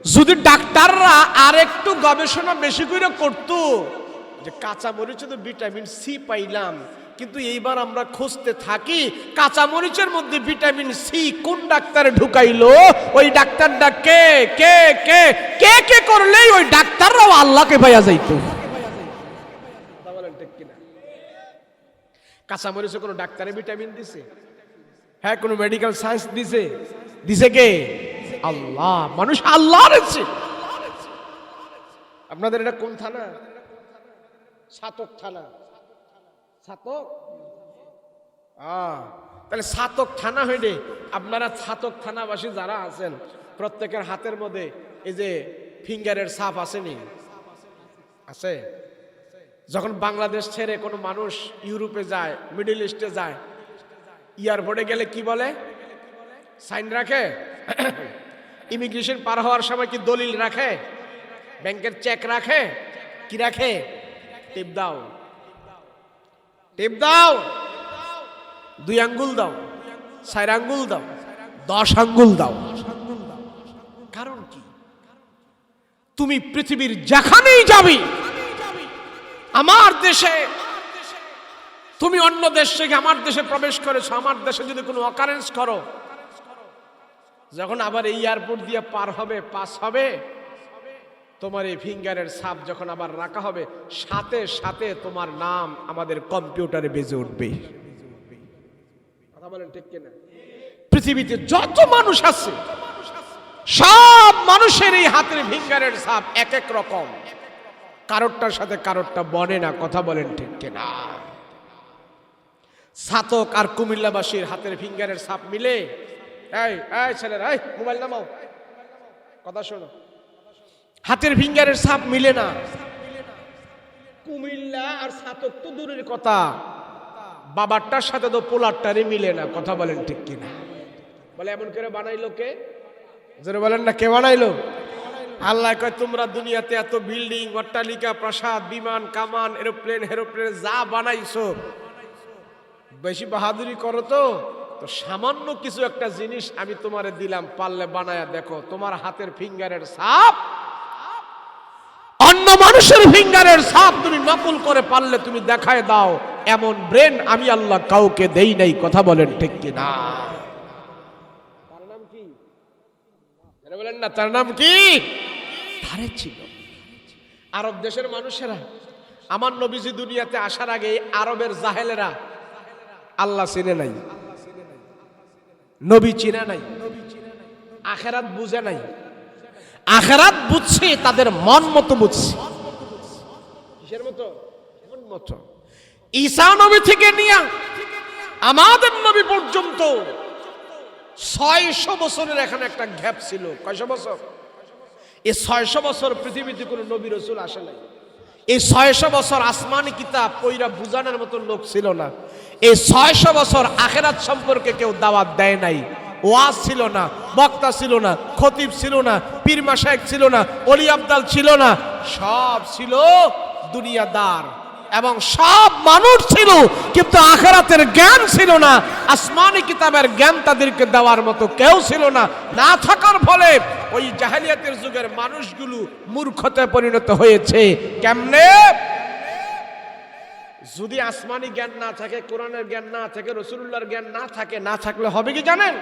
যদি ডাক্তাররা আর একটু গবেষণা বেশি করে করতো, যে কাঁচামরিচে তো ভিটামিন সি পাইলাম, কিন্তু এইবার আমরা খুঁজতে থাকি কাঁচামরিচের মধ্যে ভিটামিন সি কোন ডাক্তারে ঢুকাইলো, ওই ডাক্তারটা কে কে কে কে কে করলেই ওই ডাক্তাররাও আল্লাহকে পাইয়া যাইতো। কাঁচামরিচে কোনো ডাক্তারে ভিটামিন দিছে? হ্যাঁ, কোনো মেডিকেল সায়েন্স দিছে? দিছে কে? আল্লাহ। মানুষ আল্লাহ রয়েছে। আপনাদের এটা কোন থানা? ছাতক থানা। ছাতক? তাহলে ছাতক থানা হইলে আপনারা ছাতক থানাবাসী যারা আছেন, প্রত্যেকের হাতের মধ্যে এই যে ফিঙ্গারের ছাপ আসেনি? আছে। যখন বাংলাদেশ ছেড়ে কোনো মানুষ ইউরোপে যায়, মিডল ইস্টে যায়, এয়ারপোর্টে গেলে কি বলে? সাইন রাখে। ইমিগ্রেশন পার হওয়ার সময় কি দলিল রাখে? ব্যাংকের চেক রাখে? কি রাখে? টিপ দাও, টিপ দাও, 2 আঙ্গুল দাও, 4 আঙ্গুল দাও, 10 আঙ্গুল দাও। কারণ কি? তুমি পৃথিবীর যেখানেই যাবি, আমার দেশে তুমি অন্য দেশ থেকে আমার দেশে প্রবেশ করেছো, আমার দেশে যদি কোনো অকারেন্স করো, যখন আবার এই এয়ারপোর্ট দিয়ে পার হবে, পাস হবে, তোমার এই ফিঙ্গারের ছাপ যখন আবার রাখা হবে, সাথে সাথে তোমার নাম আমাদের কম্পিউটারে বেজে উঠবে। কথা বলেন ঠিক কিনা? পৃথিবীতে যত মানুষ আছে, সব মানুষের এই হাতের ফিঙ্গারের ছাপ এক এক রকম, কারোরটার সাথে কারোরটা বনে না। কথা বলেন ঠিক কিনা? ছাতক আর কুমিল্লাবাসীর হাতের ফিঙ্গারের ছাপ মিলে? এই এই ছেলেরা, এই মোবাইল নামাও, কথা শোনো। হাতের ফিঙ্গারের ছাপ মিলে না। কুমিল্লা আর ছাতক তো দূরের কথা, বাবারটার সাথে তো পোলারটারই মিলে না। কথা বলেন ঠিক কিনা? বলে এমন করে বানাইলো কে? জোরে বলেন না, কে বানাইলো? আল্লাহ কয়, তোমরা দুনিয়াতে এত বিল্ডিং, অট্টালিকা, প্রাসাদ, বিমান, কামান, এরোপ্লেন হেরোপ্লেন যা বানাইছো, বেশি বাহাদুরি করো তো সামান্য কিছু একটা জিনিস আমি তোমারে দিলাম, পারলে বানায়া দেখো। তোমার হাতের ফিঙ্গারের ছাপ অন্য মানুষের ফিঙ্গারের ছাপ তুমি নকল করে পারলে তুমি দেখায় দাও। এমন ব্রেন আমি আল্লাহ কাউকে দেই নাই। কথা বলেন ঠিক কিনা? তার নাম কি? বলেন না, তার নাম কি? ধারে ছিল আরব দেশের মানুষেরা। আমার নবীজি দুনিয়াতে আসার আগে আরবের জাহেলেরা আল্লাহ চিনে নাই, নবী চিনে নাই, আখেরাত বুঝে নাই। আখেরাত বুঝছে তাদের মন মতো বুঝছে। কিসের মতো? মন মতো। ঈসা নবী থেকে নিয়ে আমাদের নবী পর্যন্ত 600 বছরের এখানে একটা গ্যাপ ছিল। কয়শো বছর? এই 600 বছর পৃথিবীতে কোনো নবী রাসূল আসে নাই। এই 600 বছর আসমানি কিতাব পয়রা বুঝানোর মতো লোক ছিল না। এই 600 বছর আখেরাত সম্পর্কে কেউ দাওয়াত দেয় নাই। ওয়াজ ছিল না, বক্তা ছিল না, খতিব ছিল না, পীর মাশায়েখ ছিল না, ওলি আবদাল ছিল না, সব ছিল দুনিয়াদার এবং সব মানুষ ছিল, কিন্তু আখেরাতের জ্ঞান ছিল না। আসমানি কিতাবের জ্ঞান তাদেরকে দেওয়ার মতো কেউ ছিল না। না থাকার ফলে ওই জাহেলিয়াতের যুগের মানুষগুলো মূর্খতায় পরিণত হয়েছে। কেমনে? যদি আসমানি জ্ঞান না থাকে, কোরআনের জ্ঞান না থাকে, রাসূলুল্লাহর জ্ঞান না থাকে, না থাকলে হবে কি জানেন?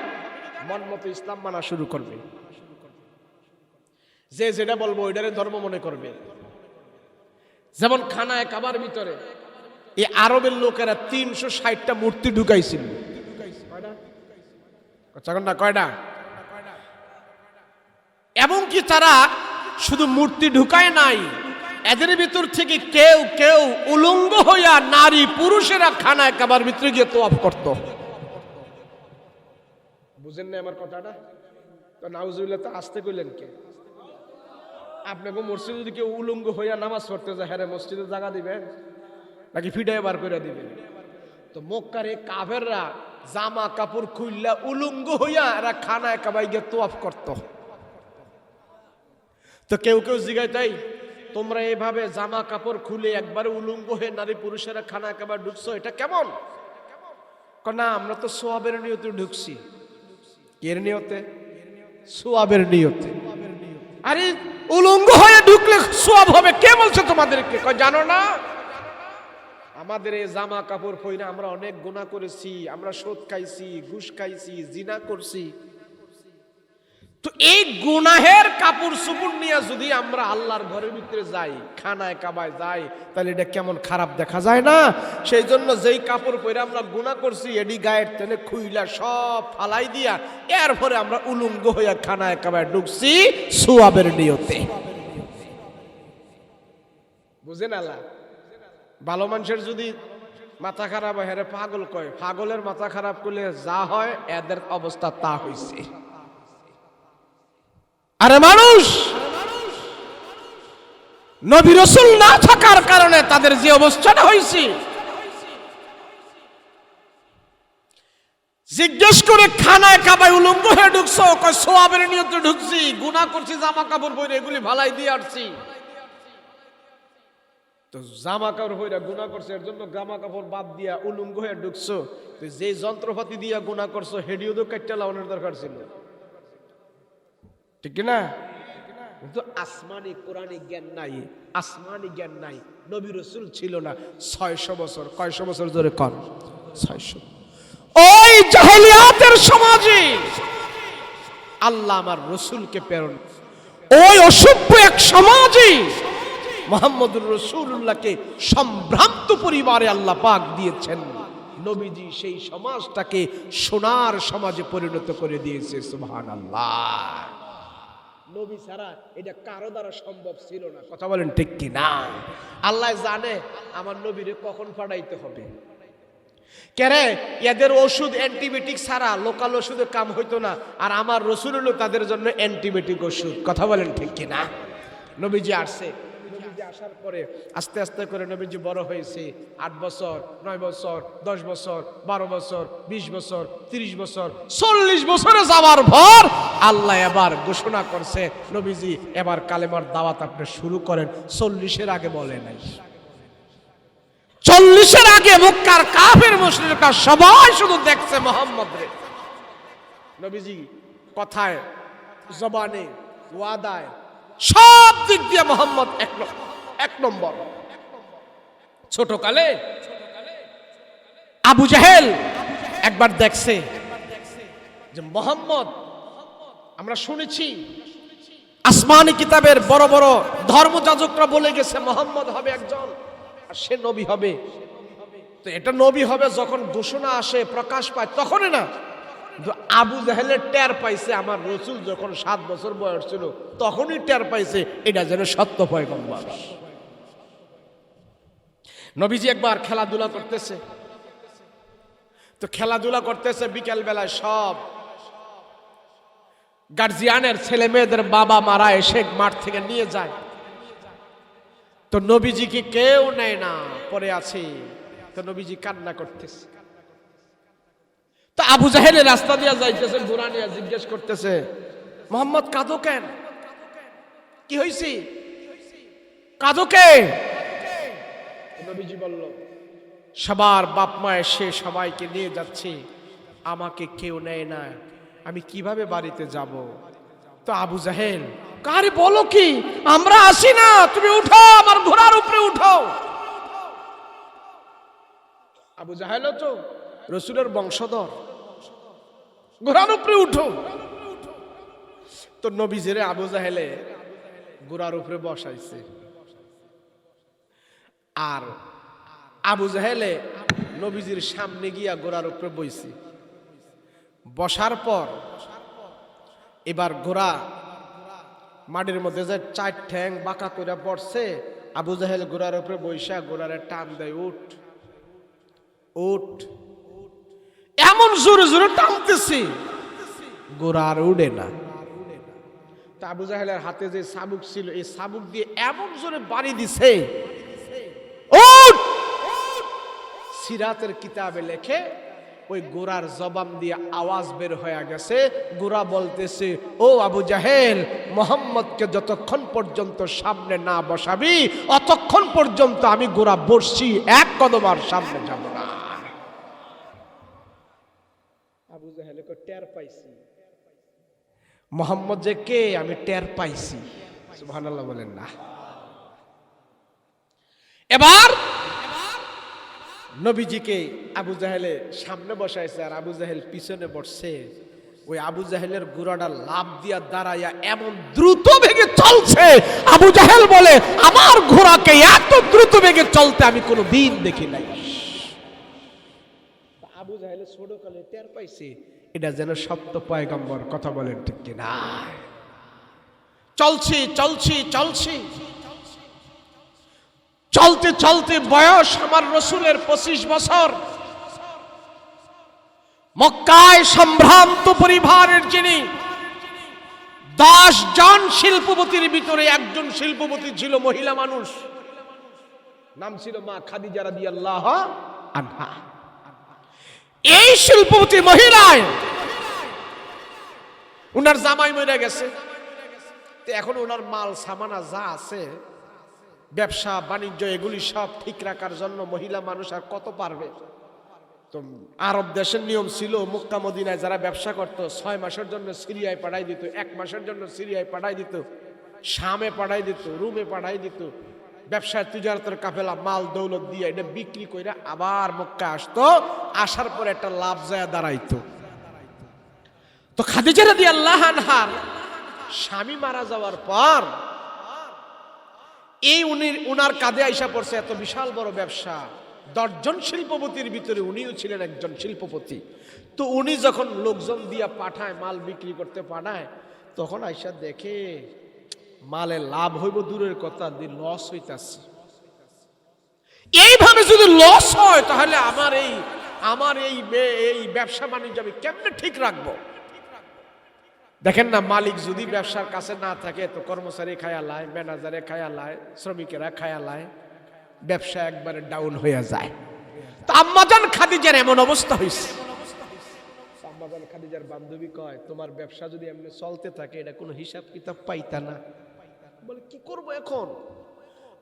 মন মতো ইসলাম মানা শুরু করবে। যে যেটা বলবো ওইটারে ধর্ম মনে করবে। যেমন খানায় কাবার ভিতরে এই আরবের লোকেরা 360টা মূর্তি ঢুকাইছিল। কয়টা? এবং কি তারা শুধু মূর্তি ঢুকায় নাই, এদের ভিতর থেকে কেউ কেউ উলঙ্গ হইয়া নারী পুরুষেরা খানায় কাবার ভিতরে গিয়ে তোয়াফ করত। বুঝেন না আমার কথাটা? তো নাউজুবিল্লাহ তো আসতে কইলেন কে? আপনাকে মসজিদে যদি কেউ উলঙ্গ হইয়া নামাজ পড়তে যায়, হ্যাঁ মসজিদে জায়গা দিবেন নাকি ফিডায় বার করে দিবেন? তো মক্কার এই কাফেররা জামা কাপড় খুললা উলঙ্গ হইয়া এরা খানায় কাবায় গিয়ে তোয়াফ করত। তো কেউ কেউ জিগায়, তাই তোমরা এভাবে জামা কাপড় খুলে একবারে উলঙ্গ হয়ে নারী পুরুষেরা খানায় কাবায় ঢুকছো, এটা কেমন? না, আমরা তো সোয়াবের নিয়তে ঢুকছি। এর নিয়তে? সোয়াবের নিয়তে। আরে উলঙ্গ হয়ে ঢুকলে সোয়াব হবে, কে বলছে তোমাদেরকে? জানো না আমাদের এই জামা কাপড় পরে আমরা অনেক গুনাহ করেছি, আমরা সুদ খাইছি, ঘুষ খাইছি, জিনা করছি। তো এই গুনাহের কাপড় চোপড় নিয়ে যদি আমরা আল্লাহর ঘরের ভিতরে যাই, খানায় কাবায় যাই, তাহলে এটা কেমন খারাপ দেখা যায় না? সেই জন্য যেই কাপড় পরে আমরা গুনাহ করছি এডি গায়ের টেনে খুইলা সব ফালাই দিয়া এরপরে আমরা উলঙ্গ হইয়া খানায় কাবায় ঢুকছি সোয়াবের নিয়তে। বুঝেন আল্লাহ? ভালো মানুষের যদি মাথা খারাপ হয়, হ্যাঁ পাগল কয়, পাগলের মাথা খারাপ করলে যা হয় এদের অবস্থা তা হইছে। আরে মানুষ নবী রাসূল না থাকার কারণে তাদের যে অবস্থাটা হয়েছে, জিজ্ঞেস করে খানায় কাবায় উলঙ্গ হয়ে ঢুকছো, কয় সোয়াবের নিয়তে ঢুকছি, গুনাহ করছি, জামা কাপড় পরে এগুলি ভালাই দিয়ে আসছি। তো জামা কাপড় পরে গুনাহ করছে, এর জন্য জামা কাপড় বাদ দিয়া উলঙ্গ হয়ে ঢুকছো, তো যে যন্ত্রপাতি দিয়া গুনাহ করছো হেডিও তো কাটতে লাগানোর দরকার ছিল, ঠিক না? কিন্তু আসমানি কোরআনি জ্ঞান নাই, আসমানি জ্ঞান নাই। নবী রাসূল ছিল না 600 বছর। কয়শো বছর ধরে কর? 600। ওই জাহেলিয়াতের সমাজে আল্লাহ আমার রাসূলকে প্রেরণ, ওই অসভ্য এক সমাজে মুহাম্মদুর রাসূলুল্লাহকে সম্ভ্রান্ত পরিবারে আল্লাহ পাক দিয়েছেন। নবীজি সেই সমাজটাকে সোনার সমাজে পরিণত করে দিয়েছে। সুবহানাল্লাহ। নবী ছাড়া এটা কারো দ্বারা সম্ভব ছিল না। কথা বলেন ঠিক কি না? আল্লাহ জানে আমার নবীরে কখন পাঠাইতে হবে। কেরে এদের ওষুধ অ্যান্টিবায়োটিক ছাড়া লোকাল ওষুধে কাম হইতো না, আর আমার রাসূল হলো তাদের জন্য অ্যান্টিবায়োটিক ওষুধ। কথা বলেন ঠিক কি না? নবীজি আসছে, নবীজি আসার পরে আস্তে আস্তে করে নবীজি বড় হয়েছে। 8 বছর, 9 বছর, 10 বছর, 12 বছর, 20 বছর, 30 বছর, 40 বছরে যাওয়ার পর আল্লাহ এবার ঘোষণা করছে, নবীজি এবার কালেমার দাওয়াত আপনি শুরু করেন। 40-এর আগে বলে নাই। 40-এর আগে মক্কার কাফের মুশরিকরা সবাই শুধু দেখছে মুহাম্মদ রে। নবীজি কথায়, জবানে, ওয়াদায়, সব দিক দিয়ে মুহাম্মদ এক নম্বর। ছোটকালে আবু জাহেল একবার দেখছে যে মুহাম্মদ, আমরা শুনেছি আসমানি কিতাবের বড় বড় ধর্মযাজকরা বলে গেছে মুহাম্মদ হবে একজন, আর সে নবী হবে। তো এটা নবী হবে যখন ঘোষণা আসে, প্রকাশ পায়, তখনই না। কিন্তু আবু জাহেলের টের পাইছে আমার রাসূল যখন 7 বছর বয়স ছিল, তখনই টের পাইছে এটা যেন সত্য পয়গম্বর। নবীজি একবার খেলাধুলা করতেছে, তো খেলাধুলা করতেছে বিকেল বেলায় সব গার্জিয়ানের ছেলে মেয়েদের বাবা মারা এসে মাঠ থেকে নিয়ে যায়। তো নবীজিকে কেউ নেয় না, পরে আছে। তো নবীজি কান্না করতেছে। তো আবু জাহেলের রাস্তা দিয়ে যাইতেছে, ঘোড়া নিয়ে জিজ্ঞেস করতেছে, মুহাম্মদ কাঁদো কেন? কি হয়েছে? কাঁদো কে? নবীজি বলল, সবার বাপ মা এসে সবাইকে নিয়ে যাচ্ছে, আমাকে কেউ নেয় না, আমি কিভাবে বাড়িতে যাব? তো আবু জাহেল, কারে বলো কি, আমরা আসি না, তুমি উঠো, আমার ঘোড়ার উপরে উঠো। আবু জাহেল তো রাসূলের বংশধর, ঘোড়ার উপরে উঠো। তো নবীজিরে আবু জাহেলে ঘোড়ার উপরে বসাইছে, আর আবু জাহেলে নবীজির সামনে গিয়া ঘোড়ার উপরে বইছে। বসার পর এবার ঘোড়া মাটির মধ্যে যে 4 ঠ্যাং বাঁকা করে পড়ছে, আবু জাহেল ঘোড়ার উপরে বৈশা ঘোড়ারে টান দেয়, উঠ উঠ। এমন জোরে জোরে টানতেছে, ঘোড়া আর উড়ে না। তা আবু জাহেলের হাতে যে চাবুক ছিল, এই চাবুক দিয়ে এমন জোরে বাড়ি দিছে, উঠ। সিরাতের কিতাবে লেখে ওই ঘোড়ার জবান দিয়ে আওয়াজ বের হয়ে গেছে। ঘোড়া বলতেছে, ও আবু জাহেল, মোহাম্মদকে যতক্ষণ পর্যন্ত সামনে না বসাবি অতক্ষণ পর্যন্ত আমি ঘোড়া বসছি, এক কদম আর সামনে যাব না। আবু জাহেল টের পাইছি মোহাম্মদ যে কে, আমি টের পাইছি। সুবহানাল্লাহ বলেন না। এবার নবীজিকে আবু জাহেলে সামনে বসাইছে আর আবু জাহেল পিছনে বসছে। ওই আবু জাহেলের ঘোড়াটা লাফ দিয়া দাঁড়াইয়া এমন দ্রুত বেগে চলছে, আবু জাহেল বলে, আমার ঘোড়াকে এত দ্রুত বেগে চলতে আমি কোনো দিন দেখি নাই। আবু জাহেলের ছোট কালে টের পাইছে এটা যেন সত্য পয়গম্বর, কথা বলেন ঠিক কিনা। চলছি চলছি চলছি, চলতে চলতে বয়স আমার রসুলের 25 বছর। মক্কায় সম্ভ্রান্ত পরিবারের যিনি 10 জন শিল্পপতির ভিতরে একজন শিল্পপতি ছিল মহিলা মানুষ, নাম ছিল মা খাদিজা রাদিয়াল্লাহু আনহা। এই শিল্পপতি মহিলায় উনার জামাই মরে গেছে। এখন ওনার মাল সামানা যা আছে, ব্যবসা বাণিজ্য, এগুলি সব ঠিক রাখার জন্য মহিলা মানুষ আর কত পারবে। তো আরব দেশের নিয়ম ছিল, মক্কা মদিনায় যারা ব্যবসা করত 6 মাসের জন্য সিরিয়ায় পাঠাই দিত, 1 মাসের জন্য সিরিয়ায় পাঠাই দিত, শামে পাঠাই দিত, রুমে পাঠাই দিত। ব্যবসায় তিজারতের কাফেলা মাল দৌলত দিয়ে এটা বিক্রি করে আবার মক্কা আসতো, আসার পর একটা লাভ যায় দাঁড়াইতো। তো খাদিজা রাদিয়াল্লাহু আনহার স্বামী মারা যাওয়ার পর এই উনার কাঁধে আইসা পড়ছে এত বিশাল বড় ব্যবসা। 10 জন শিল্পপতির ভিতরে উনিও ছিলেন একজন শিল্পপতি। তো উনি যখন লোকজন দিয়া পাঠায়, মাল বিক্রি করতে পাঠায়, তখন আইসা দেখে মালে লাভ হইব দূরের কথা, লস হইতাছে। এইভাবে যদি লস হয় তাহলে আমার এই ব্যবসা বাণিজ্য আমি কেমনে ঠিক রাখবো। দেখেন না, মালিক যদি ব্যবসার কাছে না থাকে তো কর্মচারী খায়ালায়, ম্যানেজারে খায়ালায়, শ্রমিকেরা খায়ালায়, ব্যবসা একবারে ডাউন হয়ে যায়। তো আম্মাজান খাদিজার এমন অবস্থা হয়েছে। আম্মাজান খাদিজার বান্ধবী কয়, তোমার ব্যবসা যদি এমনি চলতে থাকে এটা কোনো হিসাব কিতাব পাইতা না। বলে, কি করব এখন,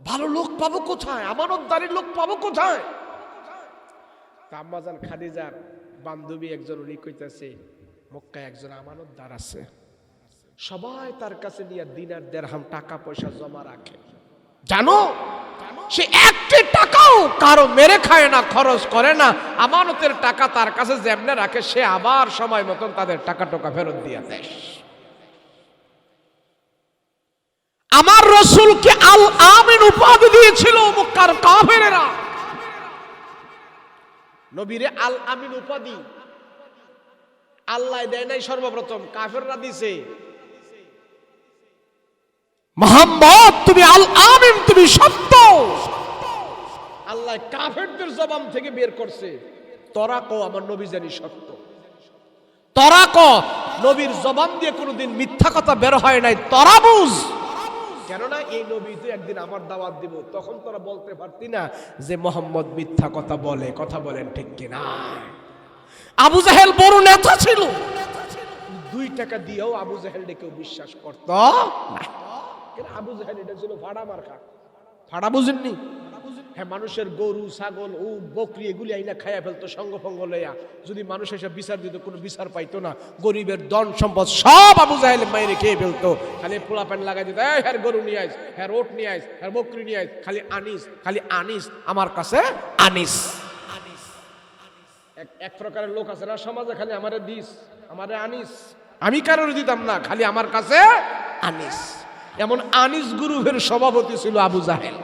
ভালো লোক পাবো কোথায়, আমানতদারি লোক পাবো কোথায়। তা আম্মাজান খাদিজার বান্ধবী একজন উনি কইতাছে, মক্কায় একজন আমানতদার আছে, সবাই তার কাছে নিয়ে দিনার দেরহাম টাকা পয়সা জমা রাখে। জানো, সে একটি টাকাও কারো মেরে খায় না, খরচ করে না। আমানতের টাকা তার কাছে যেমনে রাখে, সে আবার সময় মতন তাদের টাকা টোকা ফেরত দিয়ে দেয়। আমার রাসূলকে আল আমিন উপাধি দিয়েছিল মক্কার কাফেরেরা। নবীরে আল আমিন উপাধি আল্লাহ দেয় নাই, সর্বপ্রথম কাফেররা দিছে। মুহাম্মদ তুমি আল আমিন, তুমি সত্য। আল্লাহ কাফেরদের জবান থেকে বের করছে, তোরা কও আমার নবী জানি সত্য। তোরা কও নবীর জবান দিয়ে কোনোদিন মিথ্যা কথা বের হয় নাই, তোরা বুঝ। কেননা এই নবী তো একদিন আমার দাওয়াত দিব, তখন তোরা বলতে পারতি না যে মোহাম্মদ মিথ্যা কথা বলে। কথা বলেন ঠিক কিনা। আবু জাহেল বড় নেতা ছিল, 2 টাকা দিয়েও আবু জাহেল কেউ বিশ্বাস করত না। আবু জাহেল এটা ছিল ভাড়া মার্কা। ভাড়া বুঝেননি? হ্যাঁ, মানুষের গরু ছাগল উট বকরি এগুলি আইনা খাইয়া ফেলতো সঙ্গ ফঙ্গ লইয়া। যদি মানুষ এসে বিচার দিত, কোনো বিচার পাইতো না। গরিবের ধন সম্পদ সব আবু জাহেল মাইরে খেয়ে ফেলতো। খালি পোলা প্যান্ট লাগাই দিত, হ্যাঁ গরু নিয়ে আইস, হ্যাঁ ওট নিয়ে আইস, হ্যাঁ বকরি নিয়ে আইস, খালি আনিস, খালি আনিস, আমার কাছে আনিস। এক প্রকারের লোক আছে না সমাজে, খালি আমারে দিস, আমারে আনিস। আমি কারোর দিতাম না, খালি আমার কাছে আনিস। এমন আনিস গ্রুপের সভাপতি ছিল আবু জাহেল।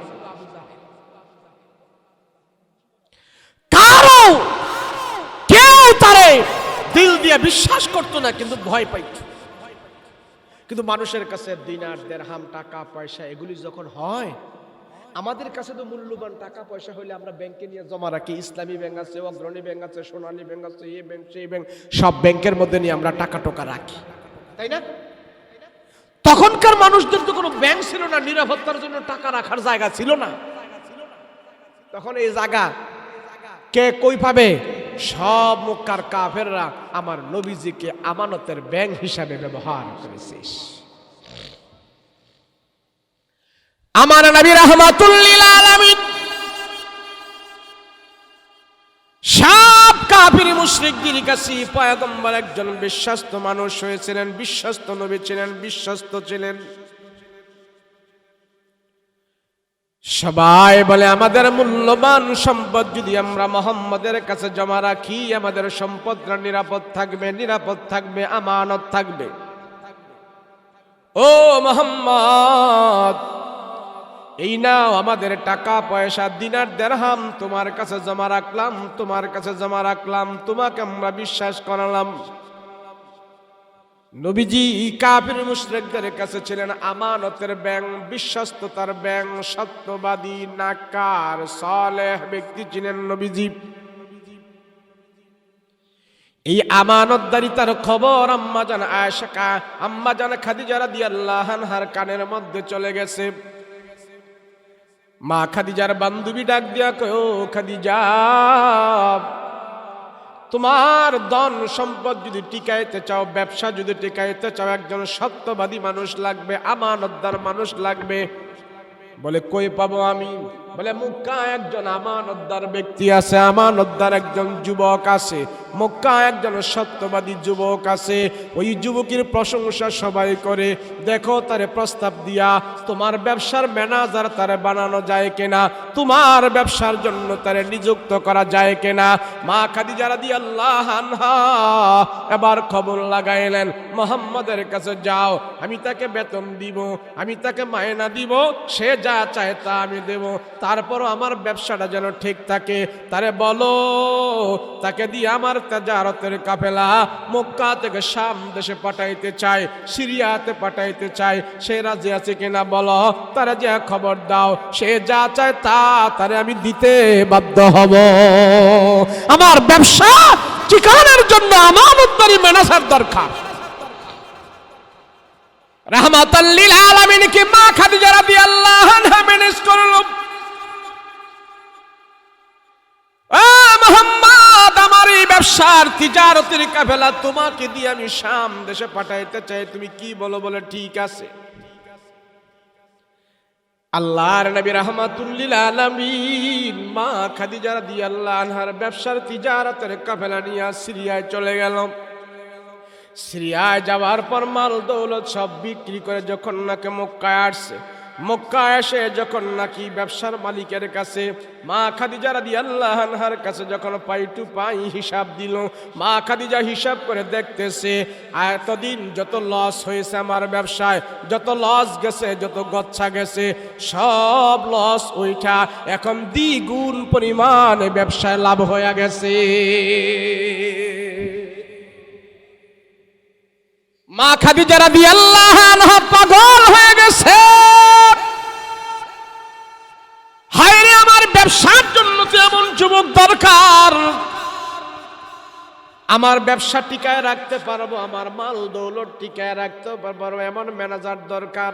কারো কেউ তারে দিল দিয়ে বিশ্বাস করতো না, কিন্তু ভয় পাইত। কিন্তু মানুষের কাছে দিনার দিরহাম টাকা পয়সা এগুলি যখন হয়, আমাদের কাছে তো মূল্যবান টাকা পয়সা হলে আমরা ব্যাংকে নিয়ে জমা রাখি। ইসলামী ব্যাংক আছে, অগ্রণী ব্যাংক আছে, সোনালী ব্যাংক আছে, এই ব্যাংক সেই ব্যাংক, সব ব্যাংকের মধ্যে নিয়ে আমরা টাকা টোকা রাখি, তাই না? তখনকার মানুষদের তো কোনো ব্যাংক ছিল না, নিরাপত্তার জন্য টাকা রাখার জায়গা ছিল না। তখন এই জায়গা কে কই পাবে? সব মক্কার কাফেররা আমার নবীজিকে আমানতের ব্যাংক হিসাবে ব্যবহার করেছিস। আমার নবী রাহমাতুল লিল আলামিন সব কাফির মুশরিকদের কাছে পয়গম্বর একজন বিশ্বস্ত মানুষ হয়েছিলেন, বিশ্বস্ত নবী ছিলেন, বিশ্বস্ত ছিলেন। সবাই বলে আমাদের মূল্যবান সম্পদ যদি আমরা মুহাম্মদের কাছে জমা রাখি, আমাদের সম্পদটা নিরাপদ থাকবে, নিরাপদ থাকবে, আমানত থাকবে। ও মুহাম্মদ, এই নাও আমাদের টাকা পয়সা, দিনার দিরহাম তোমার কাছে জমা রাখলাম, তোমার কাছে জমা রাখলাম, তোমাকে আমরা বিশ্বাস করালাম। নবীজি কাফির মুশরিকদের কাছে ছিলেন আমানতের ব্যাংক, বিশ্বস্ততার ব্যাংক, সত্যবাদী, নাকার, সালেহ ব্যক্তি ছিলেন নবীজি। এই আমানতদারিতার খবর আম্মাজান আয়েশা, আম্মাজান খাদিজা রাদিয়াল্লাহু আনহার কানের মধ্যে চলে গেছে। মা খাদিজার বান্ধবী ডাক দিয়া কয়, ও খাদিজা, তোমার ধন সম্পদ যদি টিকাইতে চাও, ব্যবসা যদি টিকাইতে চাও, একজন সত্যবাদী মানুষ লাগবে, আমানতদার মানুষ লাগবে। বলে কই পাবো আমি? বলে মক্কায় একজন আমানতদার ব্যক্তি আছে, আমানতদার একজন যুবক আছে, মক্কায় একজন সত্যবাদী যুবক আছে। ওই যুবকের প্রশংসা সবাই করে। দেখো তারে প্রস্তাব দিয়া তোমার ব্যবসার ম্যানেজার তারে বানানো যায় কিনা, তোমার ব্যবসার জন্য তারে নিযুক্ত করা যায় কিনা। মা খাদিজা রাদিয়াল্লাহু আনহা এবার খবর লাগাইলেন, মুহাম্মদের কাছে যাও, আমি তাকে বেতন দিব, আমি তাকে মায়না দিব, সে যা চায় তা আমি দেব, তারপরও আমার ব্যবসাটা যেন ঠিক থাকে। তারে বলো তাকে দিয়ে আমার তাজারতের কাফেলা মক্কা থেকে শাম দেশে পাঠাইতে চাই, সিরিয়াতে পাঠাইতে চাই, সে রাজি আছে কিনা বলো। তারা যে খবর দাও, সে যা চায় তা তারে আমি দিতে বাধ্য হব। আমার ব্যবসা ঠিকানার জন্য আমানতদারি ম্যানেজার দরকার। রাহমাতাল লিল আলামিন কি মা খাদিজা রাদিয়াল্লাহু আনহা ম্যানেজ করলো। মুহাম্মদ, আমার এই ব্যবসার তিজারতের কাফেলা তোমাকে দিয়ে আমি শাম দেশে পাঠাইতে চাই, তুমি কি বলো? বলে ঠিক আছে। আল্লাহর নবী রাহমাতুল লিল আলামিন মা খাদিজা রাদিয়াল্লাহু আনহার ব্যবসার তিজারতের কাফেলা নিয়ে সিরিয়ায় চলে গেল। সিরিয়ায় যাওয়ার পর মাল দৌলত সব বিক্রি করে যখন নাকি মক্কায় আসছে, মক্কায় এসে যখন নাকি ব্যবসার মালিকের কাছে মা খাদিজা রাদিয়াল্লাহু আনহার কাছে যখন পাই টু পাই হিসাব দিল, মা খাদিজা হিসাব করে দেখতেছে এতদিন যত লস হয়েছে আমার ব্যবসায়, যত লস গেছে, যত গচ্ছা গেছে, সব লস ওইটা এখন দ্বিগুণ পরিমাণে ব্যবসায় লাভ হয়ে গেছে। মা খাদিজা রাদিয়াল্লাহু আনহা পাগল হয়ে গেছে। হায়রে, আমার ব্যবসার জন্য তো এমন যুবক দরকার, আমার ব্যবসা টিকায় রাখতে পারবো, আমার মাল দৌলত টিকায় রাখতে পারবো, এমন ম্যানেজার দরকার।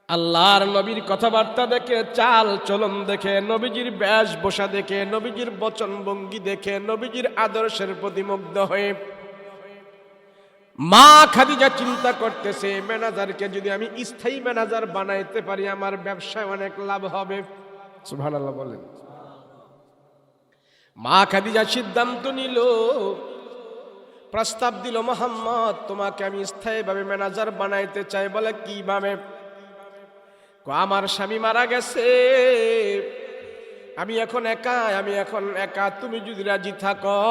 আল্লাহর নবীর কথাবার্তা দেখে, চাল চলন দেখে, নবীজির বেশভূষা দেখে, নবীজির বচন ভঙ্গি দেখে, নবীজির আদর্শের প্রতি মুগ্ধ হয়ে মা খাদিজা চিন্তা করতেছে, ম্যানেজারকে যদি আমি স্থায়ী ম্যানেজার বানাইতে পারি আমার ব্যবসায় অনেক লাভ হবে। সুবহানাল্লাহ বলেন। মা খাদিজা সিদ্ধান্ত নিল, প্রস্তাব দিল, মুহাম্মদ তোমাকে আমি স্থায়ীভাবে ম্যানেজার বানাইতে চাই। বলে কিভাবে? আমার স্বামী মারা গেছে, আমি এখন একা, তুমি যদি রাজি থাকো,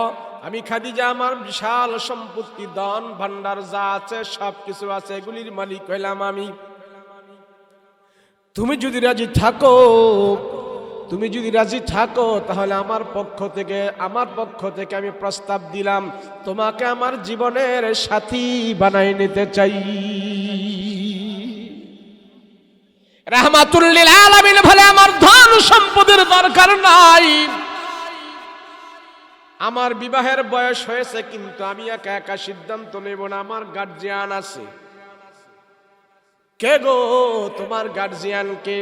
আমি খাদিজা আমার বিশাল সম্পত্তি, ধন ভান্ডার যা আছে সব কিছু আছে, এগুলির মালিক হইলাম আমি। তুমি যদি রাজি থাকো, তুমি যদি রাজি থাকো তাহলে আমার পক্ষ থেকে আমি প্রস্তাব দিলাম, তোমাকে আমার জীবনের সাথী বানাই নিতে চাই। রাহমাতুল লিল আলামিন বলে, আমার ধন সম্পদের দরকার নাই, আমার বিবাহের বয়স হয়েছে, কিন্তু আমি একা একা সিদ্ধান্ত নেব না, আমার গার্জিয়ান আছে। কে গো তোমার গার্জিয়ান কে?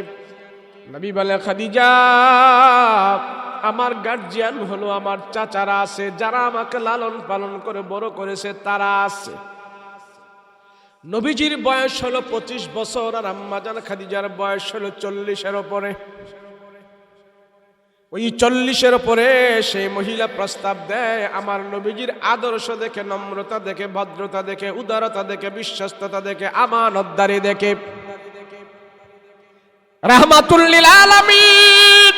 নবী বলে, খাদিজা, আমার গার্জিয়ান হলো আমার চাচারা আছে, যারা আমাকে লালন পালন করে বড় করেছে, তারা আছে। নবীজির বয়স হলো 25 বছর, আর আম্মাজান খাদিজার বয়স হলো 40-এর উপরে। ওই 40-এর উপরে সেই মহিলা প্রস্তাব দেয়, আমার নবীজির আদর্শ দেখে, নম্রতা দেখে, ভদ্রতা দেখে, উদারতা দেখে, বিশ্বস্ততা দেখে, আমানতদারি দেখে, রাহমাতুল লিল আলামিন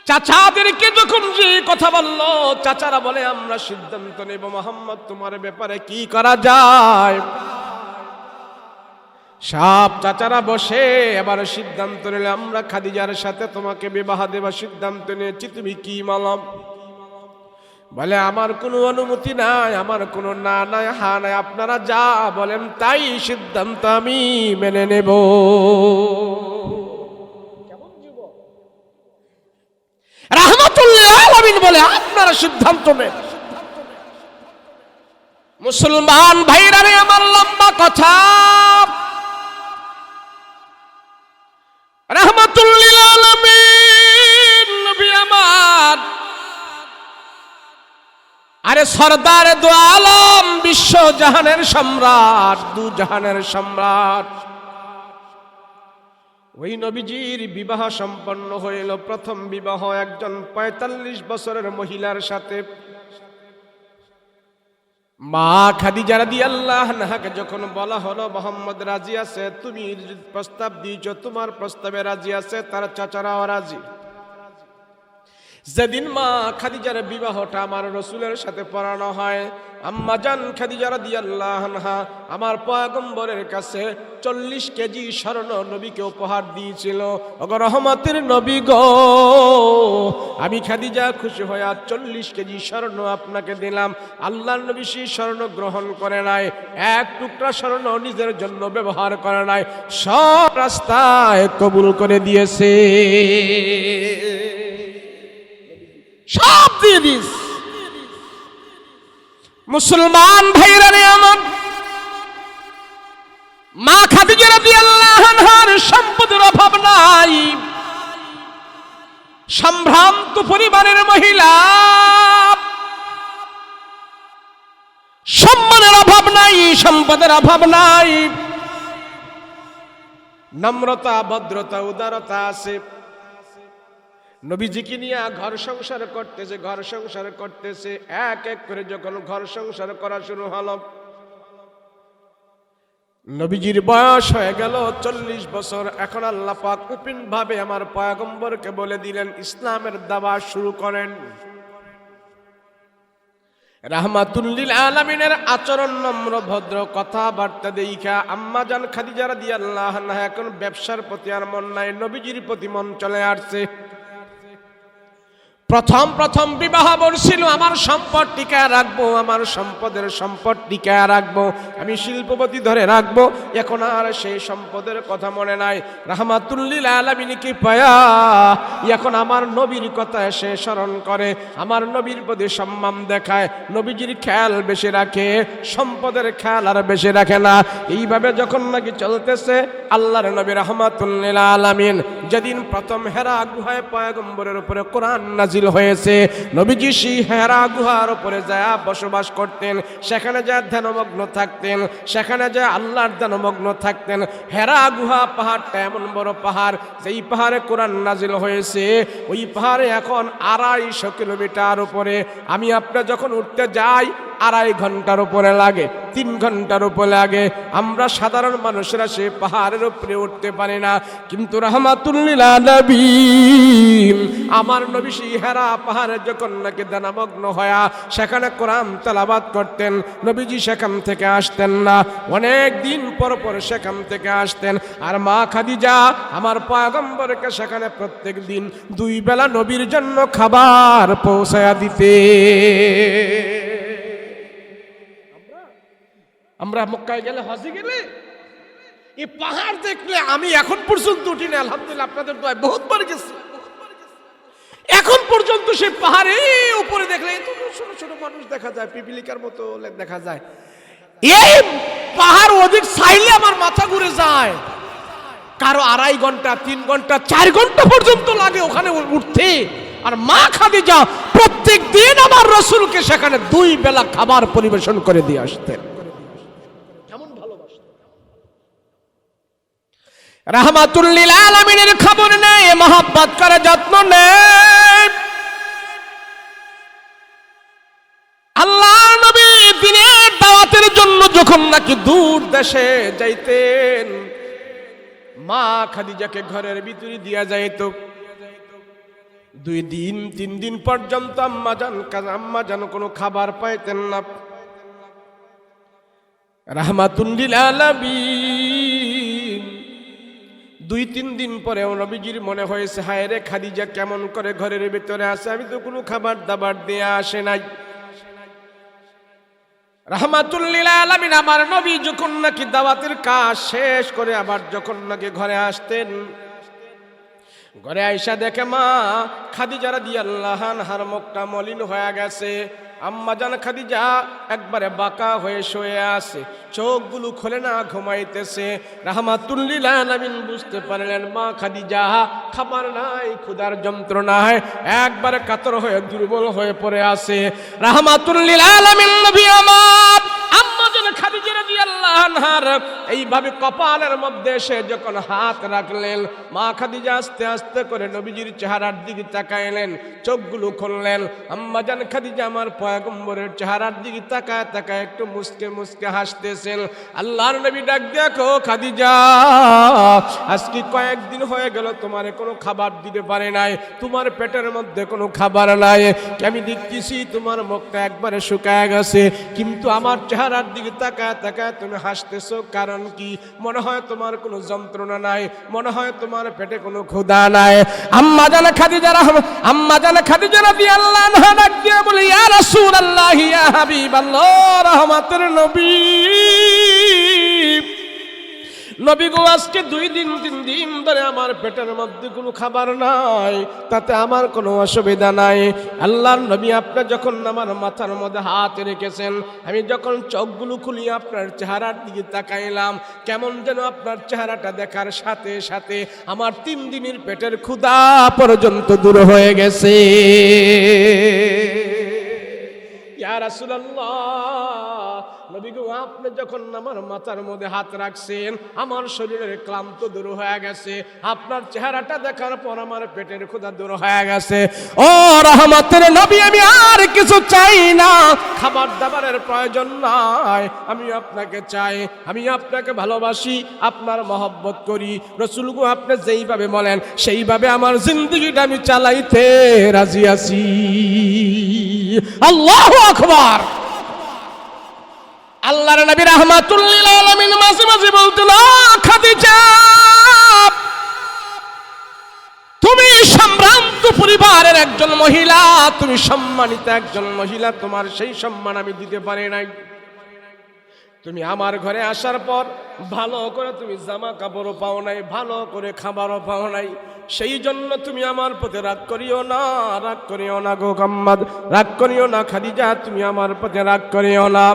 চাচাদেরকে যখন যে কথা বললো, চাচারা বলে, আমরা সিদ্ধান্ত নেব মুহাম্মদ তোমার ব্যাপারে কি করা যায়। সব চাচারা বসে এবার সিদ্ধান্ত নিলে, আমরা খাদিজার সাথে তোমাকে বিবাহ দেবার সিদ্ধান্ত নিয়েছি, তুমি কি মালাম? বলে, আমার কোনো অনুমতি নাই, আমার কোনো না নাই, হা নাই, আপনারা যা বলেন তাই সিদ্ধান্ত আমি মেনে নেব। রাহমাতুল লিল আলামিন বলে, আপনারা সিদ্ধান্ত নেন। মুসলমান ভাইরা রে, আমার লম্বা কথা, রাহমাতুল লিল আলামিন নবী আমার, আরে সরদার দু আলম, বিশ্ব জাহানের সম্রাট, দু জাহানের সম্রাট, ওই নবীজির বিবাহ সম্পন্ন হইল। প্রথম বিবাহ একজন 45 বছরের মহিলার সাথে। মা খাদিজা রাদিয়াল্লাহু আনহাকে যখন বলা হলো মুহাম্মদ রাজি আছে, তুমি প্রস্তাব দিয়েছো, তোমার প্রস্তাবে রাজি আছে, তার চাচারাও রাজি। যেদিন মা খাদিজার বিবাহটা আমার রসুলের সাথে পড়ানো হয়, আম্মাজান খাদিজা রাদিয়াল্লাহু আনহা আমার পয়গম্বরের কাছে 40 কেজি স্বর্ণ নবীকে উপহার দিয়েছিল। ওগো রহমতের নবী গো, আমি খাদিজা খুশি হয়ে 40 কেজি স্বর্ণ আপনাকে দিলাম। আল্লাহর নবী সেই স্বর্ণ গ্রহণ করে নাই, এক টুকরা স্বর্ণ নিজের জন্য ব্যবহার করে নাই, সব রাস্তায় কবুল করে দিয়েছে, সব দিয়ে দিস। মুসলমান ভাইরা রে আমার, মা খাদিজা রাদিয়াল্লাহু আনহার সম্পদের অভাব নাই, সম্ভ্রান্ত পরিবারের মহিলা, সম্মানের অভাব নাই, সম্পদের অভাব নাই, নম্রতা, ভদ্রতা, উদারতা আছে। নবীজিকে নিয়ে ঘর সংসার করতেছে, এক এক করে যখন ঘর সংসার করা শুরু হলো, নবীজির বয়স হয়ে গেল 40 বছর। এখন আল্লাহ পাক কঠিন ভাবে আমার পয়গম্বরকে বলে দিলেন, ইসলামের দাওয়াত শুরু করেন। রাহমাতুল লিল আলামিনের আচরণ নম্র, ভদ্র, কথাবার্তা দেখা আম্মাজান খাদিজা রাদিয়াল্লাহু আনহা এখন ব্যবসার প্রতি আর মন নাই, নবীজির প্রতি মন চলে আসছে। প্রথম বিবাহ বলছিল, আমার সম্পদ টিকায় রাখবো, আমার সম্পদের সম্পদ টিকায় রাখবো, আমি শিল্পপতি ধরে রাখবো। এখন আর সেই সম্পদের কথা মনে নাই। রাহমাতুল লিল আলামিনকে পায়া এখন আমার নবীর কথা সে স্মরণ করে, আমার নবীর প্রতি সম্মান দেখায়, নবীজির খেয়াল বেশি রাখে, সম্পদের খেয়াল আর বেশি রাখে না। এইভাবে যখন নাকি চলতেছে, আল্লাহর নবী রাহমাতুল লিল আলামিন যেদিন প্রথম হেরা গুহায় পয়গম্বরের উপরে কোরআন নাজিল হয়েছে, নবীজি সেই হেরা গুহার উপরে যায় বসবাস করতেন, সেখানে যায় ধ্যানমগ্ন থাকতেন, সেখানে যায় আল্লাহর ধ্যানমগ্ন থাকতেন। হেরা গুহা পাহাড়টা এমন বড় পাহাড়, যেই পাহাড়ে কোরআন নাজিল হয়েছে, ওই পাহাড়ে এখন 250 কিলোমিটার উপরে। আমি আপনার যখন উঠতে যাই, 2.5 ঘন্টার উপরে লাগে, 3 ঘন্টার উপরে লাগে। আমরা সাধারণ মানুষরা সে পাহাড়ের উপরে উঠতে পারি না, কিন্তু রাহমাতুল লিল আলামিন আমার নবী সেই হেরা পাহাড়ে যখন নাকি দানামগ্ন হয়া সেখানে কোরআন তেলাওয়াত করতেন, নবীজি সেখান থেকে আসতেন না, অনেক দিন পর পর সেখান থেকে আসতেন। আর মা খাদিজা আমার পয়গম্বরকে সেখানে প্রত্যেক দিন 2 বেলা নবীর জন্য খাবার পৌঁছায়া দিতে। আমরা মক্কায় গেলে, হজে গেলে এই পাহাড় দেখলে, আমি এখন পর্যন্ত উঠি না, আলহামদুলিল্লাহ আপনাদের দোয়ায় বহুতবার গেছি, এখন পর্যন্ত সেই পাহাড়ে উপরে দেখলে ছোট ছোট মানুষ দেখা যায়, পিপিলিকার মতো দেখা যায়। এই পাহাড় অধিক চাইলে আমার মাথা ঘুরে যায়, কারো 2.5 ঘন্টা, 3 ঘন্টা, 4 ঘন্টা পর্যন্ত লাগে ওখানে উঠতে। আর মা খাদিজা প্রত্যেক দিন আমার রাসূলকে সেখানে 2 বেলা খাবার পরিবেশন করে দিয়ে আসতেন। কেমন ভালোবাসতেন! রাহমাতুল লিল আলামিনের খবর নেই, মহব্বত করে যত্ন নেই। আল্লাহ নবী দিনের দাওয়াতের জন্য যখন নাকি দূর দেশে যাইতেন, মা খাদিজাকে ঘরের ভিতরে দিয়া যাইত। 2 দিন 3 দিন পর্যন্ত আম্মা জান কোনো খাবার পাইতেন না। রাহমাতুল লিল আলামিন 2-3 দিন পরে নবীজির মনে হয়েছে, হায় রে খাদিজা কেমন করে ঘরের ভিতরে আছে, আমি তো কোনো খাবার দাবার দিয়ে আসে নাই। রাহমাতুল লিল আলামিন আমার নবী যখন নাকি দাওয়াতের কাজ শেষ করে আবার যখন নাকি ঘরে আসতেন, ঘরে আয়েশা দেখে মা খাদিজা রাদিয়াল্লাহু আনহার মুখটা মলিন হয়ে গেছে। আম্মা জান খাদিজা একবারে বাঁকা হয়ে শুয়ে আছে, চোখগুলো খোলে না, ঘুমাইতেছে। রাহমাতুল লিল আলামিন বুঝতে পারলেন মা খাদিজা খাবার নাই, ক্ষুধার যন্ত্রণায় একবারে কাতর হয়ে দুর্বল হয়ে পড়ে আছে। রাহমাতুল লিল আলামিন নবী আমার আম্মা জান খাদিজা রাদিয়াল্লাহু আনহার এইভাবে কপালের মধ্যে এসে যখন হাত রাখলেন, মা খাদিজা আস্তে আস্তে করে নবীজির চেহারার দিকে তাকাইলেন, চোখগুলো খুললেন। আম্মা জান খাদিজা আমার পয়গম্বরের চেহারার দিকে তাকায় তাকায় একটু মুস্কে মুস্কে হাসতেছেন। আল্লাহর নবী ডাক দেখো খাদিজা, আজকে কয়েকদিন হয়ে গেল তোমার কোনো খাবার দিতে পারে নাই, তোমার পেটের মধ্যে কোনো খাবার নাই, আমি দেখতেছি তোমার মুখটা একবারে শুকায় গেছে, কিন্তু আমার চেহারার দিকে তাকায় তাকায় তুমি হাসতেছো, কারণ কি? মনে হয় তোমার কোনো যন্ত্রণা নাই, মনে হয় তোমার পেটে কোনো ক্ষুধা নাই। আম্মা জান খাদিজা রাদিয়াল্লাহু আনহা ডাক দিয়ে বলে, ইয়া রাসূলুল্লাহ, ইয়া হাবিবাল্লাহ, রহমতের নবী, নবী গো আজকে 2 দিন 3 দিন ধরে আমার পেটের মধ্যে কোনো খাবার নাই, তাতে আমার কোনো অসুবিধা নাই। আল্লাহর নবী আপনি যখন আমার মাথার মধ্যে হাত রেখেছেন, আমি যখন চোখগুলো খুলি আপনার চেহারার দিকে তাকাইলাম, কেমন যেন আপনার চেহারাটা দেখার সাথে সাথে আমার 3 দিনের পেটের ক্ষুধা পর্যন্ত দূর হয়ে গেছে। ইয়া রাসূলুল্লাহ, নবী গো আপনি যখন আমার মাথার মধ্যে হাত রাখছেন, আমার শরীরের ক্লান্ত দূর হয়ে গেছে, আপনার চেহারাটা দেখার পর আমার পেটের ক্ষুধা দূর হয়ে গেছে। ও রহমতের নবী, আমি আর কিছু চাই না, খাবার দাবারের প্রয়োজন নাই, আমি আপনাকে চাই, আমি আপনাকে ভালোবাসি, আপনার মহব্বত করি। রাসূল গো আপনি যেইভাবে বলেন সেইভাবে আমার জিন্দেগিটা আমি চালাইতে রাজি আছি। আল্লাহু আকবার। আল্লাহর নবী রাহমাতুল লিল আলামিন মাঝে মাঝে বলতেন, খাদিজা তুমি সম্ভ্রান্ত পরিবারের একজন মহিলা, তুমি সম্মানিত একজন মহিলা, তোমার সেই সম্মান আমি দিতে পারি নাই। তুমি আমার ঘরে আসার পর ভালো করে তুমি জামা কাপড়ও পাও নাই, ভালো করে খাবারও পাও নাই, সেই জন্য তুমি আমার প্রতি রাগ করিও না, রাগ করিও না গো আম্মা, রাগ করিও না খাদিজা, তুমি আমার প্রতি রাগ করিও না।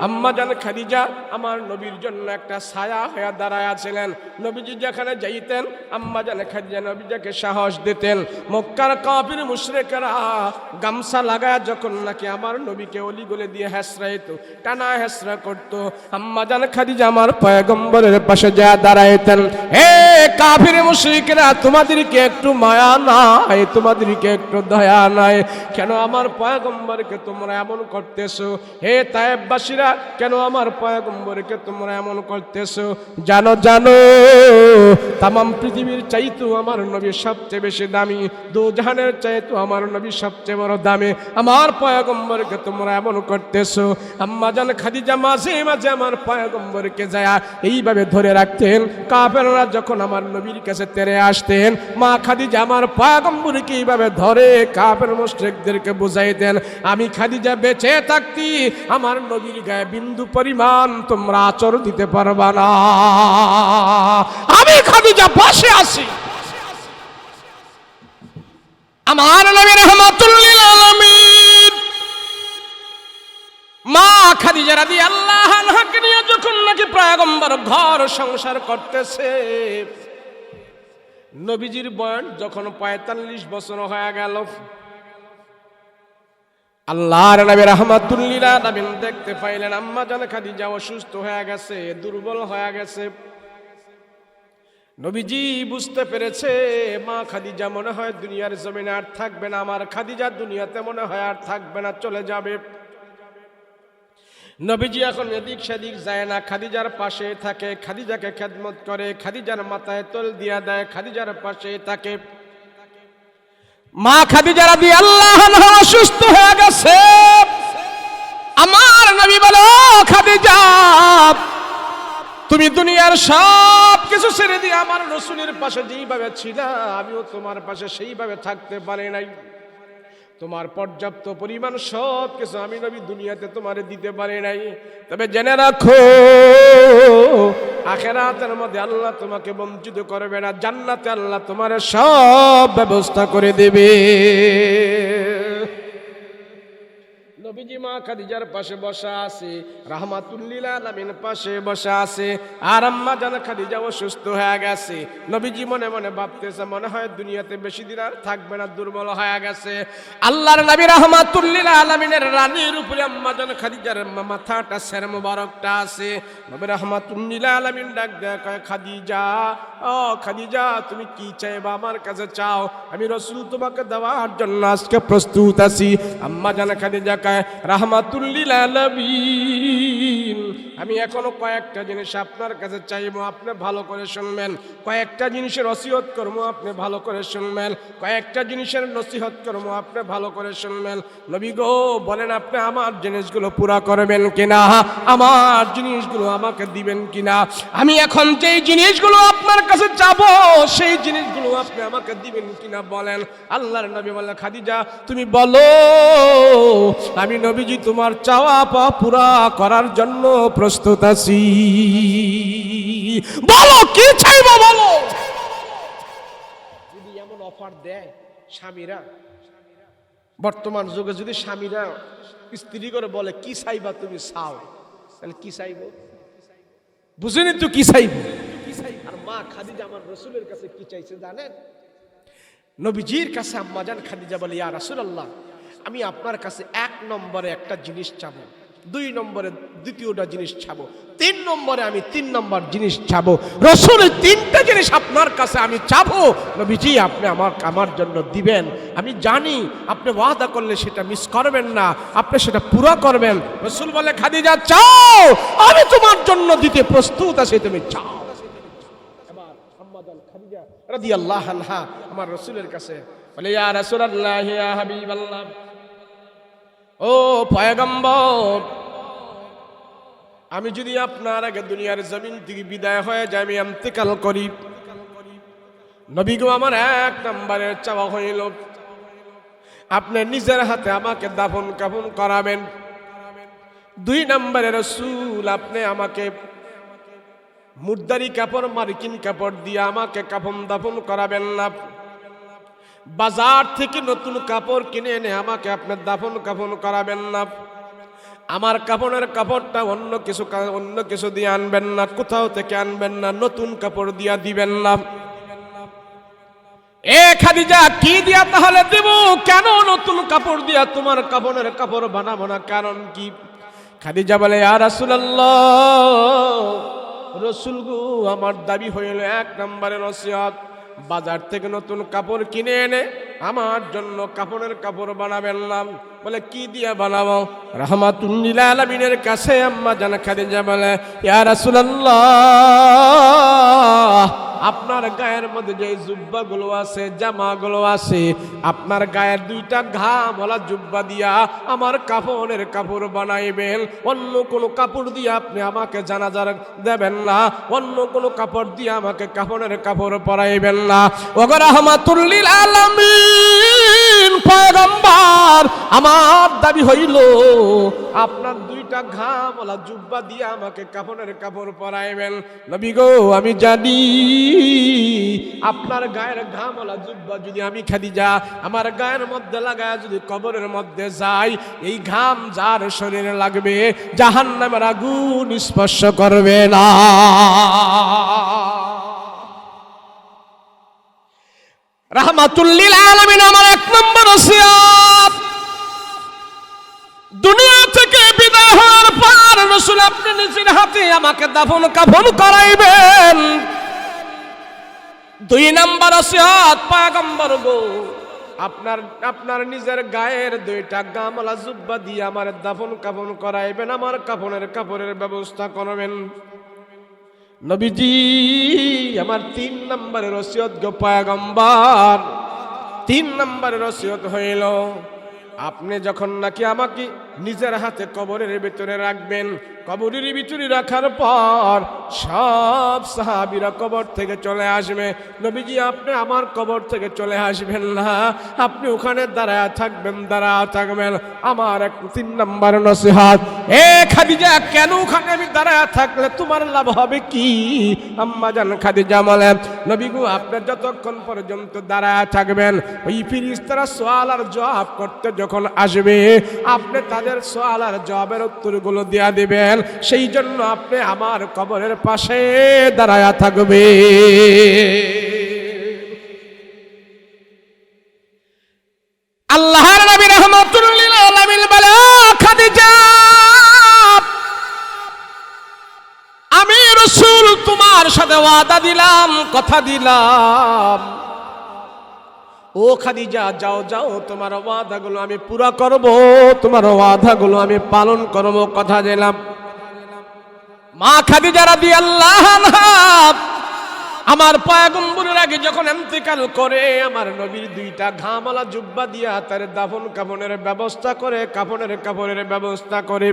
আম্মা জান খাদিজা আমার নবীর জন্য একটা ছায়া হয়ে দাঁড়ায় আছিলেন। নবীজি যেখানে যাইতেন আম্মা জান খাদিজা নবীজিকে সাহস দিতেন। মক্কার কাফির মুশরিকরা গামছা লাগায় যখন নাকি আমার নবীকে অলিগলে দিয়ে হেসরাইতো, টানা হেসরা করতো, আম্মা জান খাদিজা আমার পয়গম্বরের পাশে যা দাঁড়াইতেন, হে কাফির মুশরিকরা, তোমাদেরকে একটু মায়া নাই, তোমাদেরকে একটু দয়া নাই? কেন আমার পয়গম্বরকে তোমরা এমন করতেছো? হে তায়েববাসীরা, কেন আমার পয়গম্বরকে তোমরা এমন করতেছো? জানো জানো, তামাম পৃথিবীর চাইতো আমার নবী সবচেয়ে বেশি দামি, দুজাহানের চাইতো আমার নবী সবচেয়ে বড় দামি। আমার পয়গম্বরকে তোমরা এমন করতেছো। আম্মা জান খাদিজা মাঝে মাঝে আমার পয়গম্বরকে যায় এইভাবে ধরে রাখতেন। কাফেররা যখন আমার নবীর কাছে তেরে আসতেন, মা খাদিজা আমার পয়গম্বরকে এইভাবে ধরে কাফের মুশরিকদেরকে বুঝাইতেন, আমি খাদিজা বেঁচে থাকতি আমার নবীর গায়ে বিন্দু পরিমাণ তোমরা আচর দিতে পারবা না, আমি খাদিজা বসে আছি। আমার নবী রাহমাতুল লিল আলামিন মা খাদিজা রাদিয়াল্লাহু আনহাকে নিয়ে যখন নাকি পয়গম্বর ঘর সংসার করতেছে, নবীজির বয়স যখন ৪৫ বছর হয়ে গেল, আল্লাহর নবী রাহমাতুল লিল আলামিন দেখতে পাইলেন আম্মা জান খাদিজা অসুস্থ হয়ে গেছে, দুর্বল হয়ে গেছে। নবীজি বুঝতে পেরেছে মা খাদিজা মনে হয় দুনিয়ার জমিনে আর থাকবে না, আমার খাদিজা দুনিয়াতে মনে হয় আর থাকবে না, চলে যাবে। নবীজি এখন এদিক সেদিক যায় না, খাদিজার পাশে থাকে, খাদিজাকে খেদমত করে, খাদিজার মাথায় তোল দিয়া দেয়, খাদিজার পাশে থাকে। মা খাদিজা রাদিয়াল্লাহু আনহা অসুস্থ হয়ে গেছে। আমার নবী বলো, খাদিজা তুমি দুনিয়ার সব কিছু ছেড়ে দিয়ে আমার রাসূলের পাশে যেইভাবে ছিলা, আমিও তোমার পাশে সেইভাবে থাকতে পারি নাই। তোমার পর্যাপ্ত পরিমাণ সব কিছু আমি নবী দুনিয়াতে তোমারে দিতে পারি নাই। তবে জেনে রাখো, আখিরাতের মধ্যে আল্লাহ তোমাকে বঞ্চিত করবে না, জান্নাতে আল্লাহ তোমার সব ব্যবস্থা করে দেবে। নবীজি মা খাদিজার পাশে বসা আছে, রাহমাতুল লিল আলামিন পাশে বসা আছে, আর আম্মা জান খাদিজা অসুস্থ হয়ে গেছে। নবীজি মনে মনে ভাবতেছে মনে হয় দুনিয়াতে বেশি দিন আর থাকবে না, দুর্বল হয়ে গেছে। আল্লাহর নবী রাহমাতুল লিল আলামিনের রানীর উপরে আম্মা জান খাদিজার মাথাটা সের মোবারকটা আছে। নবী রাহমাতুল লিল আলামিন ডাক দেয়া কয়, খাদিজা, ও খাদিজা, তুমি কি চাইবা আমার কাছে চাও, আমি রাসূল তোমাকে দেওয়ার জন্য আজকে প্রস্তুত আছি। আম্মা জান খাদিজা কয়, রাহমাতুল লিল আলামিন, আমি এখনো কয়েকটা জিনিস আপনার কাছে চাইবো, আপনি ভালো করে শুনবেন। কয়েকটা জিনিসের ওসিয়ত করবো, আপনি ভালো করে শুনবেন। কয়েকটা জিনিসের নসিহত করবো, আপনি ভালো করে শুনবেন। নবী গো, বলেন আপনি আমার জিনিসগুলো পুরা করবেন কিনা, আমার জিনিসগুলো আমাকে দিবেন কিনা। আমি এখন যেই জিনিসগুলো আপনার কাছে চাবো, সেই জিনিসগুলো আপনি আমাকে দিবেন কিনা বলেন। আল্লাহর নবী বলে, খাদিজা তুমি বলো, আমি নবীজি তোমার চাওয়া পাওয়া পুরা করার জন্য প্রস্তুত আছি। বলো কি চাইবো বলো। যদি এমন অফার দেয় স্বামীরা, বর্তমান যুগে যদি স্বামীরা স্ত্রী করে বলে কি চাইবা তুমি চাও, তাহলে কি চাইবো? বুঝেনি তো কি চাইবো। আর মা খাদিজা আমার রাসূলের কাছে কি চাইছে জানেন? নবীজির কাছে আম্মা জান খাদিজা বলে, ইয়া রাসূলুল্লাহ, আমি আপনার কাছে 1 নম্বরে একটা জিনিস চাবো, 2 নম্বরে দ্বিতীয়টা জিনিস চাবো, 3 নম্বরে আমি 3 নম্বর জিনিস চাবো। রাসূলের 3টা জিনিস আপনার কাছে আমি চাবো, নবীজি আপনি আমার জন্য দিবেন। আমি জানি আপনি ওয়াদা করলে সেটা মিস করবেন না, আপনি সেটা পুরো করবেন। রাসূল বলে, খাদিজা চাও, আমি তোমার জন্য দিতে প্রস্তুত আছি, তুমি চাও। এবার আম্মা জান খাদিজা রাদিয়াল্লাহু আনহা আমার রাসূলের কাছে বলে, ইয়া রাসূলুল্লাহ, ইয়া হাবিবাল্লাহ, ও পয়গম্বর, আমি যদি আপনার আগে দুনিয়ার জমিন থেকে বিদায় হয়ে যাই, আমি ইন্তেকাল করি, নবী গো আমার 1 নম্বরের চাওয়া হইল আপনি নিজের হাতে আমাকে দাফন কাফন করাবেন। 2 নম্বরে রাসূল, আপনি আমাকে মুর্দারি কাপড়, মার্কিন কাপড় দিয়ে আমাকে কাফন দাফন করাবেন না। বাজার থেকে নতুন কাপড় কিনে এনে আমাকে আপনি দাফন কাফন করাবেন না। আমার কাফনের কাপড়টা অন্য কিছু দিয়ে আনবেন না, কোথাও থেকে আনবেন না, নতুন কাপড় দিয়া দিবেন না। এ খাদিজা, কি দিয়া তাহলে দেব? কেন নতুন কাপড় দিয়া তোমার কাফনের কাপড় বানাবো না, কারণ কি? খাদিজা বলে, ইয়া রাসূলুল্লাহ, রসুল গো আমার দাবি হইল 1 নম্বরে নসিহত, বাজার থেকে নতুন কাপড় কিনে এনে আমার জন্য কাপড়ের কাপড় বানাবেন না। বলে কি দিয়ে বানাবো? রাহমাতুল লিল আলামিনের কাছে আম্মা জান খাদিজা বলে, ইয়া রাসূলুল্লাহ, আপনার গায়ের মধ্যে যে জুব্বাগুলো আছে, জামাগুলো আছে, আপনার গায়ের 2টা ঘামওয়ালা জুব্বা দিয়া আমার কাপড়ের কাপড় বানাইবেন। অন্য কোনো কাপড় দিয়ে আপনি আমাকে জানাজার দেবেন না, অন্য কোনো কাপড় দিয়ে আমাকে কাপড়ের কাপড় পরাইবেন না। ওগো রাহমাতুল লিল আলামিন পয়গম্বর, আমার দাবি হইল আপনার 2টা ঘামওয়ালা জুব্বা দিয়ে আমাকে কাপড়ের কাপড় পরাইবেন। নবী গো আমি জানি আপনার গায়ের ঘামওয়ালা জুব্বা যদি আমি খাদিজা আমার গায়ের মধ্যে লাগায় যদি কবরের মধ্যে যাই, এই ঘাম যার শরীরে লাগবে জাহান্নামের আগুন স্পর্শ করবে না। রাহমাতুল লিল আলামিন আমার 1 নম্বর ওসিয়ত। দুনিয়া থেকে বিদায় হওয়ার পর রাসূল আপনি নিজের হাতে আমাকে দাফন কাফন করাইবেন। 2 নম্বর ওসিয়ত পয়গম্বর গো, আপনার নিজের গায়ের 2টা গামলা জুব্বা দিয়ে আমার দাফন কাফন করাইবেন, আমার কাপড়ের ব্যবস্থা করবেন। নবীজি আমার 3 নম্বরের ওসিয়ত গো পয়গম্বর। 3 নম্বরের ওসিয়ত হইল আপনি যখন নাকি আমাকে নিজের হাতে কবরের ভিতরে রাখবেন, কবরের ভিতরে রাখার পর সব সাহাবীরা কবর থেকে চলে আসবে। নবীজি আপনি আমার কবর থেকে চলে আসবেন না, আপনি ওখানে দাঁড়ায় থাকবেন। আমার 3 নম্বর নসিহত, এ খাদিজা কেন ওখানে আমি দাঁড়ায় থাকলে তোমার লাভ হবে কি? আম্মা জান খাদিজা বলেন, নবী গো আপনি যতক্ষণ পর্যন্ত দাঁড়ায় থাকবেন, ওই ফেরেশতারা সওয়াল আর জবাব করতে যখন আসবে আপনি তাদের সওয়াল আর জবাবের উত্তরগুলো দিয়া দিবেন। সেই জন্য আপনি আমার কবরের পাশে দাঁড়ায়া থাকবে। আল্লাহর নবী রাহমাতুল লিল আলামিন বলে, খাদিজা আমি রাসূল তোমার সাথে ওয়াদা দিলাম, কথা দিলাম, ও খাদিজা যাও তোমার ওয়াদাগুলো আমি পুরা করব, তোমার ওয়াদাগুলো আমি পালন করব, কথা দিলাম। মা খাদিজা রাদিয়াল্লাহু আনহা আমার পয়গম্বরের আগে যখন ইন্তেকাল করে আমার নবীর 2টা ঘামওয়ালা জুব্বা দিয়া তার দাফন কাফনের ব্যবস্থা করে, কাপড়ের ব্যবস্থা করে,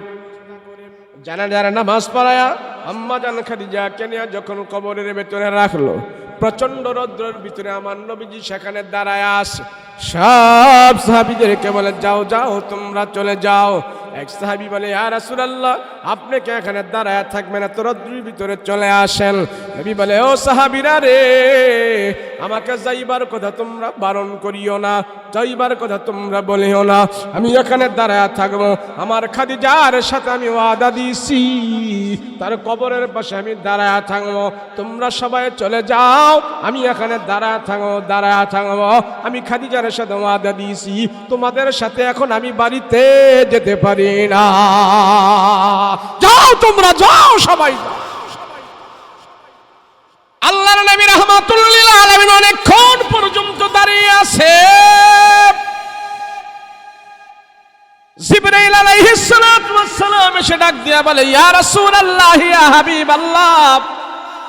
জানাজার নামাজ পড়ায়া আম্মা জান খাদিজা কেনিয়া যখন কবরের ভেতরে রাখলো, প্রচন্ড রৌদ্রের ভিতরে আমার নবীজি সেখানে দাঁড়ায় আসে। সব সাহাবীদেরকে বলে যাও তোমরা চলে যাও। এক সাহাবী বলে, ইয়া রাসূলুল্লাহ আপনি কি এখানে দাঁড়ায় থাকবেন, এত রৌদ্রের ভিতরে চলে আসেন। নবী বলে, ও সাহাবীরা রে, আমাকে যাইবার কথা তোমরা বারণ করিও না, যাইবার কথা তোমরা বলিও না, আমি এখানে দাঁড়ায় থাকবো। আমার খাদিজার সাথে আমি ওয়াদা দিয়েছি, তার কবরের পাশে আমি দাঁড়ায় থাকবো। তোমরা সবাই চলে যাও, আমি এখানে দাঁড়ায় থাকবো। আমি খাদিজার সাথে ওয়াদা দিয়েছি, তোমাদের সাথে এখন আমি বাড়িতে যেতে পারি না। যাও তোমরা যাও, সবাই আল্লাহর নবী রাহমাতুল লিল আলামিন অনেকক্ষণ পর্যন্ত দাঁড়িয়ে আছে। জিবরাইল আলাইহিস সালাতু ওয়াস সালাম এসে ডাক দিয়া বলে, ইয়া রাসূলুল্লাহ, ইয়া হাবিবাল্লাহ,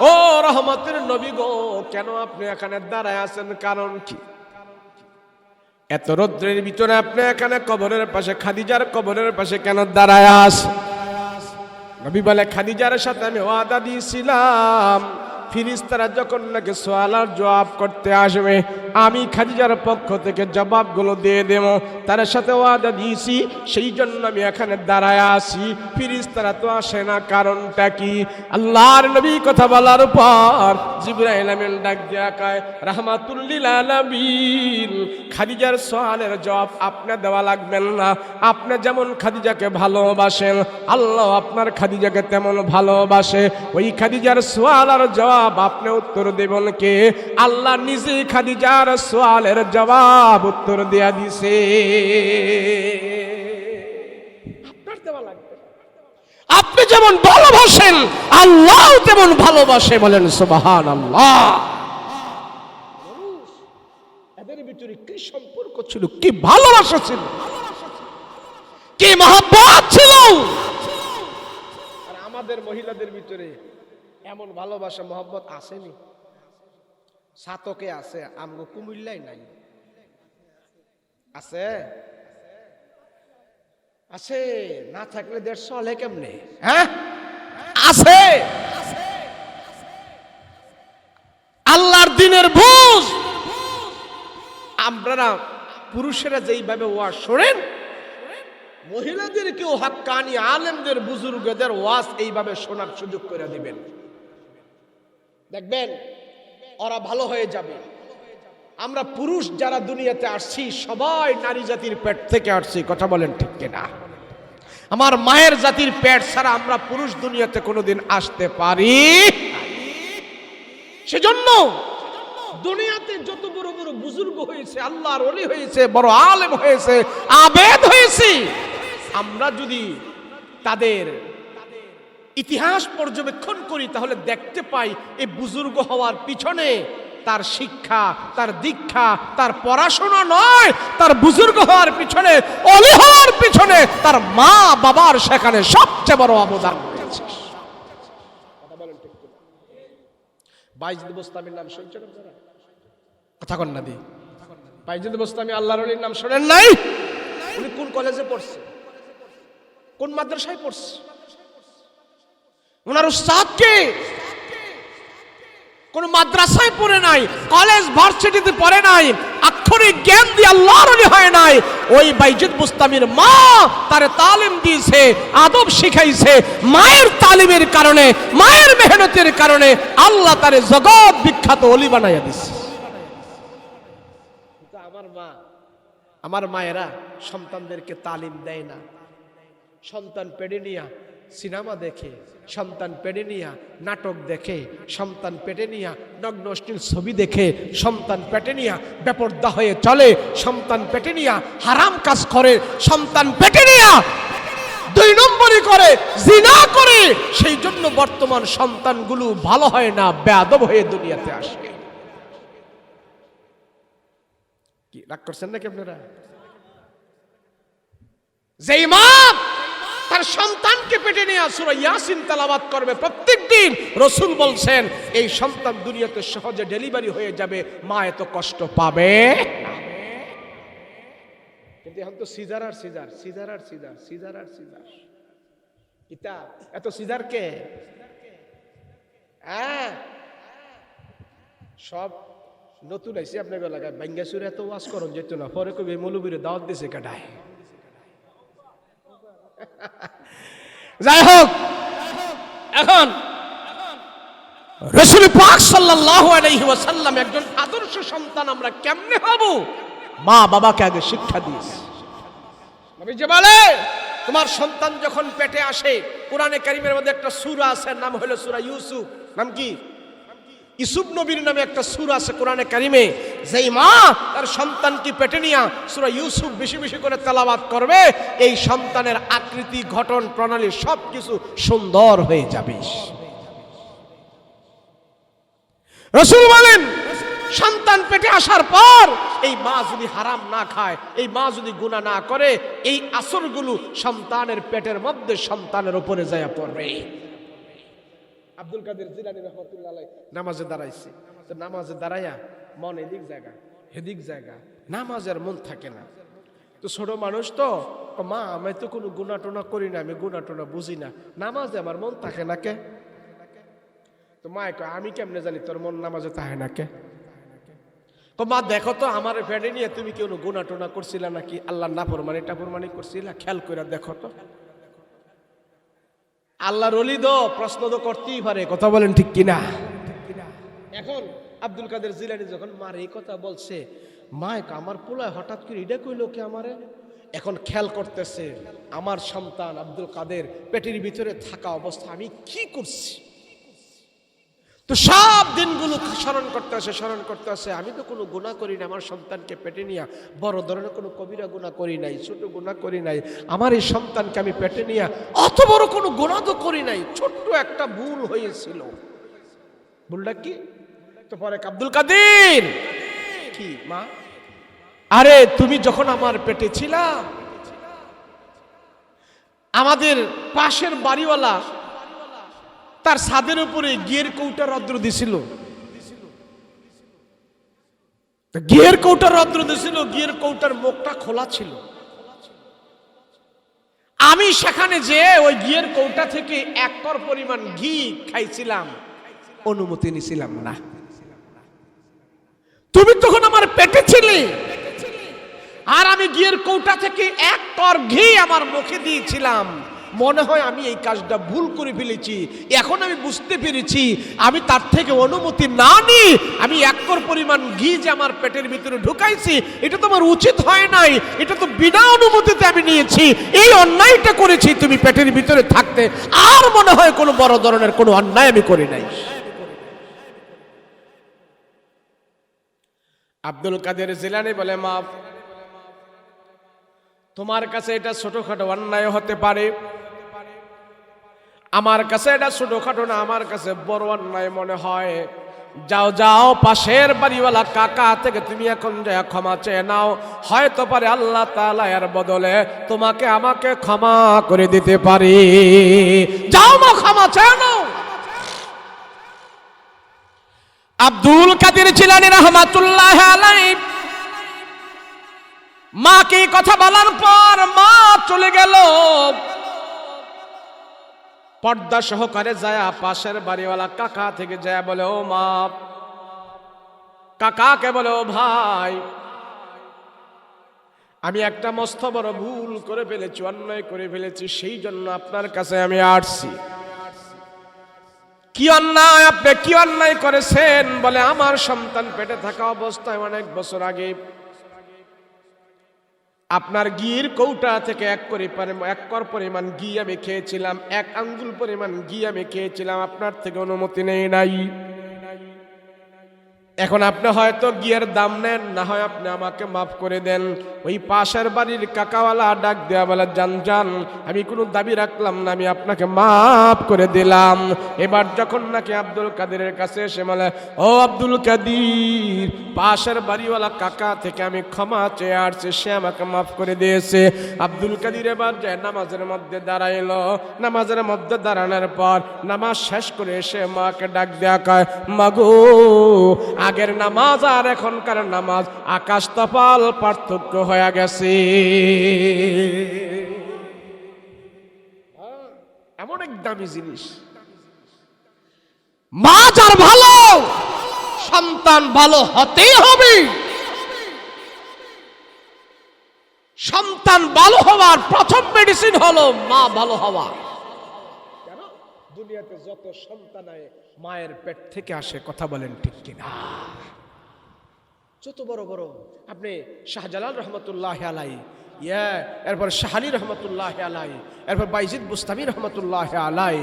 ও রহমতের নবী গো, কেন আপনি এখানে দাঁড়ায় আছেন, কারণ কি? এত রৌদ্রের ভিতরে আপনি এখানে কবরের পাশে, খাদিজার কবরের পাশে কেন দাঁড়ায় আছেন? নবী বলে, খাদিজার সাথে আমি ওয়াদা দিয়েছিলাম, ফেরেশতারা যখন নাকি সওয়াল আর জবাব করতে আসবে আমি খাদিজার পক্ষ থেকে জবাবগুলো দিয়ে দেব, তার সাথে ওয়াদা দিয়েছি, সেই জন্য আমি এখানে দাঁড়ায় আছি। ফেরেশতারা তো আসে না, কারণটা কি? আল্লাহর নবী কথা বলার পর জিবরাইল আমিন ডাক দিয়া কয়, রাহমাতুল লিল আলামিন, খাদিজার সওয়ালের জবাব আপনি দেওয়া লাগবেন না। আপনি যেমন খাদিজাকে ভালোবাসেন, আল্লাহ আপনার খাদিজাকে তেমন ভালোবাসে। ওই খাদিজার সওয়াল আর জবাব আপনি উত্তর দেবেন কে? আল্লাহ নিজে খাদিজার সওয়ালের জবাব উত্তর দেয়া দিছে, আপনার দেওয়া লাগবে। আপনি যেমন ভালোবাসেন আল্লাহ তেমন ভালোবাসে, বলেন সুবহানাল্লাহ। এদের ভিতরে কি সম্পর্ক ছিল, কি ভালোবাসা ছিল, কি মহব্বত ছিল। আর আমাদের মহিলাদের ভিতরে এমন ভালোবাসা মহব্বত আসেনি। সাতকে আছে, আমগো কুমিল্লাই নাই। আছে আছে, না থাকলে 150 হলে কেমনে? হ্যাঁ আছে। আল্লাহর দিনের বুঝ আপনারা পুরুষেরা যেইভাবে ওয়াজ শোনেন, মহিলাদেরকেও হাক্কানি আলেমদের বুজুর্গদের ওয়াজ এইভাবে শোনার সুযোগ করে দিবেন, দেখবেন ওরা ভালো হয়ে যাবে। আমরা পুরুষ যারা দুনিয়াতে আসছি সবাই নারী জাতির পেট থেকে আসছি, কথা বলেন ঠিক কিনা? আমার মায়ের জাতির পেট ছাড়া আমরা পুরুষ দুনিয়াতে কোনোদিন আসতে পারি। সেজন্য দুনিয়াতে যত বড় বড় বুজুর্গ হয়েছে, আল্লাহর ওলি হয়েছে, বড় আলেম হয়েছে, আবেদ হয়েছে, আমরা যদি তাদের ইতিহাস পর্যবেক্ষণ করি তাহলে দেখতে পাই এই বুজুর্গ হওয়ার পিছনে তার শিক্ষা, তার দীক্ষা, তার পড়াশোনা নয়, তার বুজুর্গ হওয়ার পিছনে, ওলি হওয়ার পিছনে তার মা বাবার সেখানে সবচেয়ে বড় অবদান রয়েছে। বাইজিদ বোস্তামির নাম শুনছেন আপনারা? কথা কন না দি। বাইজিদ বোস্তামি আল্লাহর ওলির নাম শোনেন নাই? উনি কোন কলেজে পড়ছে, কোন মাদ্রাসায় পড়ছে? ওনার উস্তাদ কে? কোন মাদ্রাসায় পড়ে নাই, কলেজ ভার্সিটিতে পড়ে নাই, আক্ষরিক জ্ঞান দিয়ে আল্লাহর ওলি হয় নাই। ওই বাইজিদ বোস্তামির মা তারে তালিম দিয়েছে, আদব শিখাইছে। মায়ের তালিমের কারণে, মায়ের মেহনতের কারণে আল্লাহ তারে জগৎ বিখ্যাত ওলি বানাইয়া দিচ্ছে। আমার মায়েরা সন্তানদেরকে তালিম দেয় না। সন্তান পেটে নিয়া সিনেমা দেখে, সন্তান পেটে নিয়া নাটক দেখে, সন্তান পেটে নিয়া নগ্ন অশ্লীল ছবি দেখে, সন্তান পেটে নিয়া বেপরদা হয়ে চলে, সন্তান পেটে নিয়া হারাম কাজ করে, সন্তান পেটে নিয়া 2 নম্বরই করে, জিনা করে। সেই জন্য বর্তমান সন্তানগুলো ভালো হয় না, বেয়াদব হয়ে দুনিয়াতে আসে। কি রাগ করছেন নাকি আপনারা? যেই মা তার সন্তানকে পেটে নিয়ে সূরা ইয়াসিন তেলাওয়াত করবে প্রত্যেকদিন, রাসূল বলছেন এই সন্তান দুনিয়াতে সহজে ডেলিভারি হয়ে যাবে, মা এত কষ্ট পাবে না। কিন্তু এখন তো সিজার আর সিজার, সিজার আর সিজার, সিজার আর সিজার। কিতা এত সিজার কে? হ্যাঁ, সব নতুন আইছে আপনাকে লাগায় বাঙ্গাসুরে এত ওয়াজ করুন যেত না, পরে কবি মৌলবীরে দাওয়াত দিছে কাটায়। যাই হোক, এখন রাসূল পাক সাল্লাল্লাহু আলাইহি ওয়াসাল্লাম একজন আদর্শ সন্তান আমরা কেমনে হব? মা বাবাকে আগে শিক্ষা দিয়েছে। নবীজি বলে তোমার সন্তান যখন পেটে আসে, কোরআনে কারীমের মধ্যে একটা সূরা আছে, নাম হলো সূরা ইউসুফ। নাম কি? ইউসুফ নবীর নামে একটা সূরা আছে কোরআনে কারীমে। যেই মা তার সন্তানকে পেটে নিয়ে সূরা ইউসুফ বেশি বেশি করে তেলাওয়াত করবে, এই সন্তানের আকৃতি, গঠন প্রণালী সবকিছু সুন্দর হয়ে যাবে। রাসূল বলেন সন্তান পেটে আসার পর এই মা যদি হারাম না খায়, এই মা যদি গুনাহ না করে, এই আসরগুলো সন্তানের পেটের মধ্যে সন্তানের উপরে যায় পড়বে। আব্দুল কাদের জিলানী রাহমাতুল্লাহ আলাইহি নামাজে দাঁড়াইছে, তো নামাজে দাঁড়াইয়া মন এদিক জায়গা হেদিক জায়গা, নামাজের মন থাকে না। তো ছোট মানুষ তো, মা আমি তো কোনো গুনাহ টোনা করি না, আমি গুনাহ টোনা বুঝি না, নামাজে আমার মন থাকে না কে? তো মা কয় আমি কেমনে জানি তোর মন নামাজে থাকে না কে? তো মা দেখো তো আমার পেটে নিয়ে তুমি কেউ গুনাহ টোনা করছিলা নাকি, আল্লাহ নাফরমানি টাফরমানি করছিলা, খেয়াল করে দেখো তো। আল্লাহর ওলি তো প্রশ্ন তো করতেই পারে, কথা বলেন ঠিক কিনা? এখন আব্দুল কাদের জিলানী যখন মার এই কথা বলছে, মা আমার পোলায় হঠাৎ করে এটা কইলো কি আমারে? এখন খেয়াল করতেছে আমার সন্তান আব্দুল কাদের পেটের ভিতরে থাকা অবস্থা আমি কি করছি। তো সব দিনগুলো স্মরণ করতে আসে আমি তো কোনো গুনাহ করি না, আমার সন্তানকে পেটে নিয়ে বড় ধরনের কোনো কবিরা গুনাহ করি নাই, ছোট গুনাহ করি নাই, আমার এই সন্তানকে আমি পেটে নিয়ে অত বড় কোনো গুনাহ তো করি নাই, ছোট্ট একটা ভুল হয়েছিল। ভুলটা কি? তো পরে আব্দুল কাদের কি মা, আরে তুমি যখন আমার পেটে ছিলা, আমাদের পাশের বাড়িওয়ালা তার ছাদের উপরে ঘিয়ের কৌটা রদ্র দিছিল, ঘিয়ের কৌটা রদ্র দিছিল, ঘিয়ের কৌটার মুখটা খোলা ছিল। আমি সেখানে যে ওই ঘিয়ের কৌটা থেকে এক কর পরিমাণ ঘি খাইছিলাম, অনুমতি নিছিলাম না। তুমি তখন আমার পেটে ছিলে, আর আমি ঘিয়ের কৌটা থেকে এক কর ঘি আমার মুখে দিয়েছিলাম। মনে হয় আমি এই কাজটা ভুল করে ফেলেছি। এখন আমি বুঝতে পেরেছি, আমি তার থেকে অনুমতি না নিয়ে আমি এক কর পরিমাণ ঘি যে আমার পেটের ভিতরে ঢুকাইছি, এটা তো আমার উচিত হয় নাই, এটা তো বিনা অনুমতিতে আমি নিয়েছি, এই অন্যায়টা করেছি তুমি পেটের ভিতরে থাকতে। আর মনে হয় কোনো বড় ধরনের কোনো অন্যায় আমি করি নাই। আব্দুল কাদের জিলানী বলে, মা তোমার কাছে এটা ছোটখাটো অন্যায় হতে পারে, আমার কাছে এটা ছোটখাটো না, আমার কাছে বড় অন্যায় মনে হয়। যাও যাও পাশের বাড়িওয়ালা কাকা থেকে তুমি এখন যা ক্ষমা চেয়ে নাও, হয়তো পারে আল্লাহ তাআলা এর বদলে তোমাকে আমাকে ক্ষমা করে দিতে পারে। যাও মা ক্ষমা চেয়ে নাও। আব্দুল কাদের জিলানী রাহমাতুল্লাহ আলাইহি মাকে কথা বলার পর মা চলে গেল। পর্দা সহকারে যায় পাশের বাড়িওয়ালা কাকা থেকে যায় বলে, ও মা, কাকাকে বলে, ও ভাই, আমি একটা মস্ত বড় ভুল করে ফেলেছি, অন্যায় করে ফেলেছি, সেই জন্য আপনার কাছে আমি আসছি। কি অন্যায়? আপনি কি অন্যায় করেছেন? বলে, আমার সন্তান পেটে থাকা অবস্থায় অনেক বছর আগে আপনার ঘিয়ের কৌটা থেকে এক কর পরিমাণ ঘি আমি খেয়েছিলাম, এক আঙ্গুল পরিমাণ ঘি আমি খেয়েছিলাম, আপনার থেকে অনুমতি নেই নাই। এখন আপনি হয়তো ঘিয়ের দাম নেন, না হয় আপনি আমাকে মাফ করে দেন। ওই পাশের বাড়ির কাকাওয়ালা ডাক দেয়া বলে, জান জান, আমি কোনো দাবি রাখলাম না, আমি আপনাকে মাফ করে দিলাম। এবার যখন নাকি আব্দুল কাদেরের কাছে এসে বলে, ও আব্দুল কাদের, পাশের বাড়িওয়ালা কাকা থেকে আমি ক্ষমা চেয়ে আসছি, সে আমাকে মাফ করে দিয়েছে। আব্দুল কাদের এবার যায় নামাজের মধ্যে দাঁড়াইলো। নামাজের মধ্যে দাঁড়ানোর পর নামাজ শেষ করে এসে মাকে ডাক দেয়া কয়, মাগো, আগের নামাজ আর এখনকার নামাজ আকাশ তপাল পার্থক্য হয়ে গেছে। এমন এক দামি জিনিস। মা যার ভালো, সন্তান ভালো হতেই হবে। সন্তান ভালো হওয়ার প্রথম মেডিসিন হলো মা ভালো হওয়া। কেন? দুনিয়াতে যত সন্তান মায়ের পেট থেকে আসে, কথা বলেন ঠিক কিনা? যত বড় বড়, আপনি শাহজালাল রহমতুল্লাহ আলাই, এরপর শাহালি রহমতুল্লাহ আলাই, এরপর বাইজিদ বুস্তামি রহমতুল্লাহ আলাই,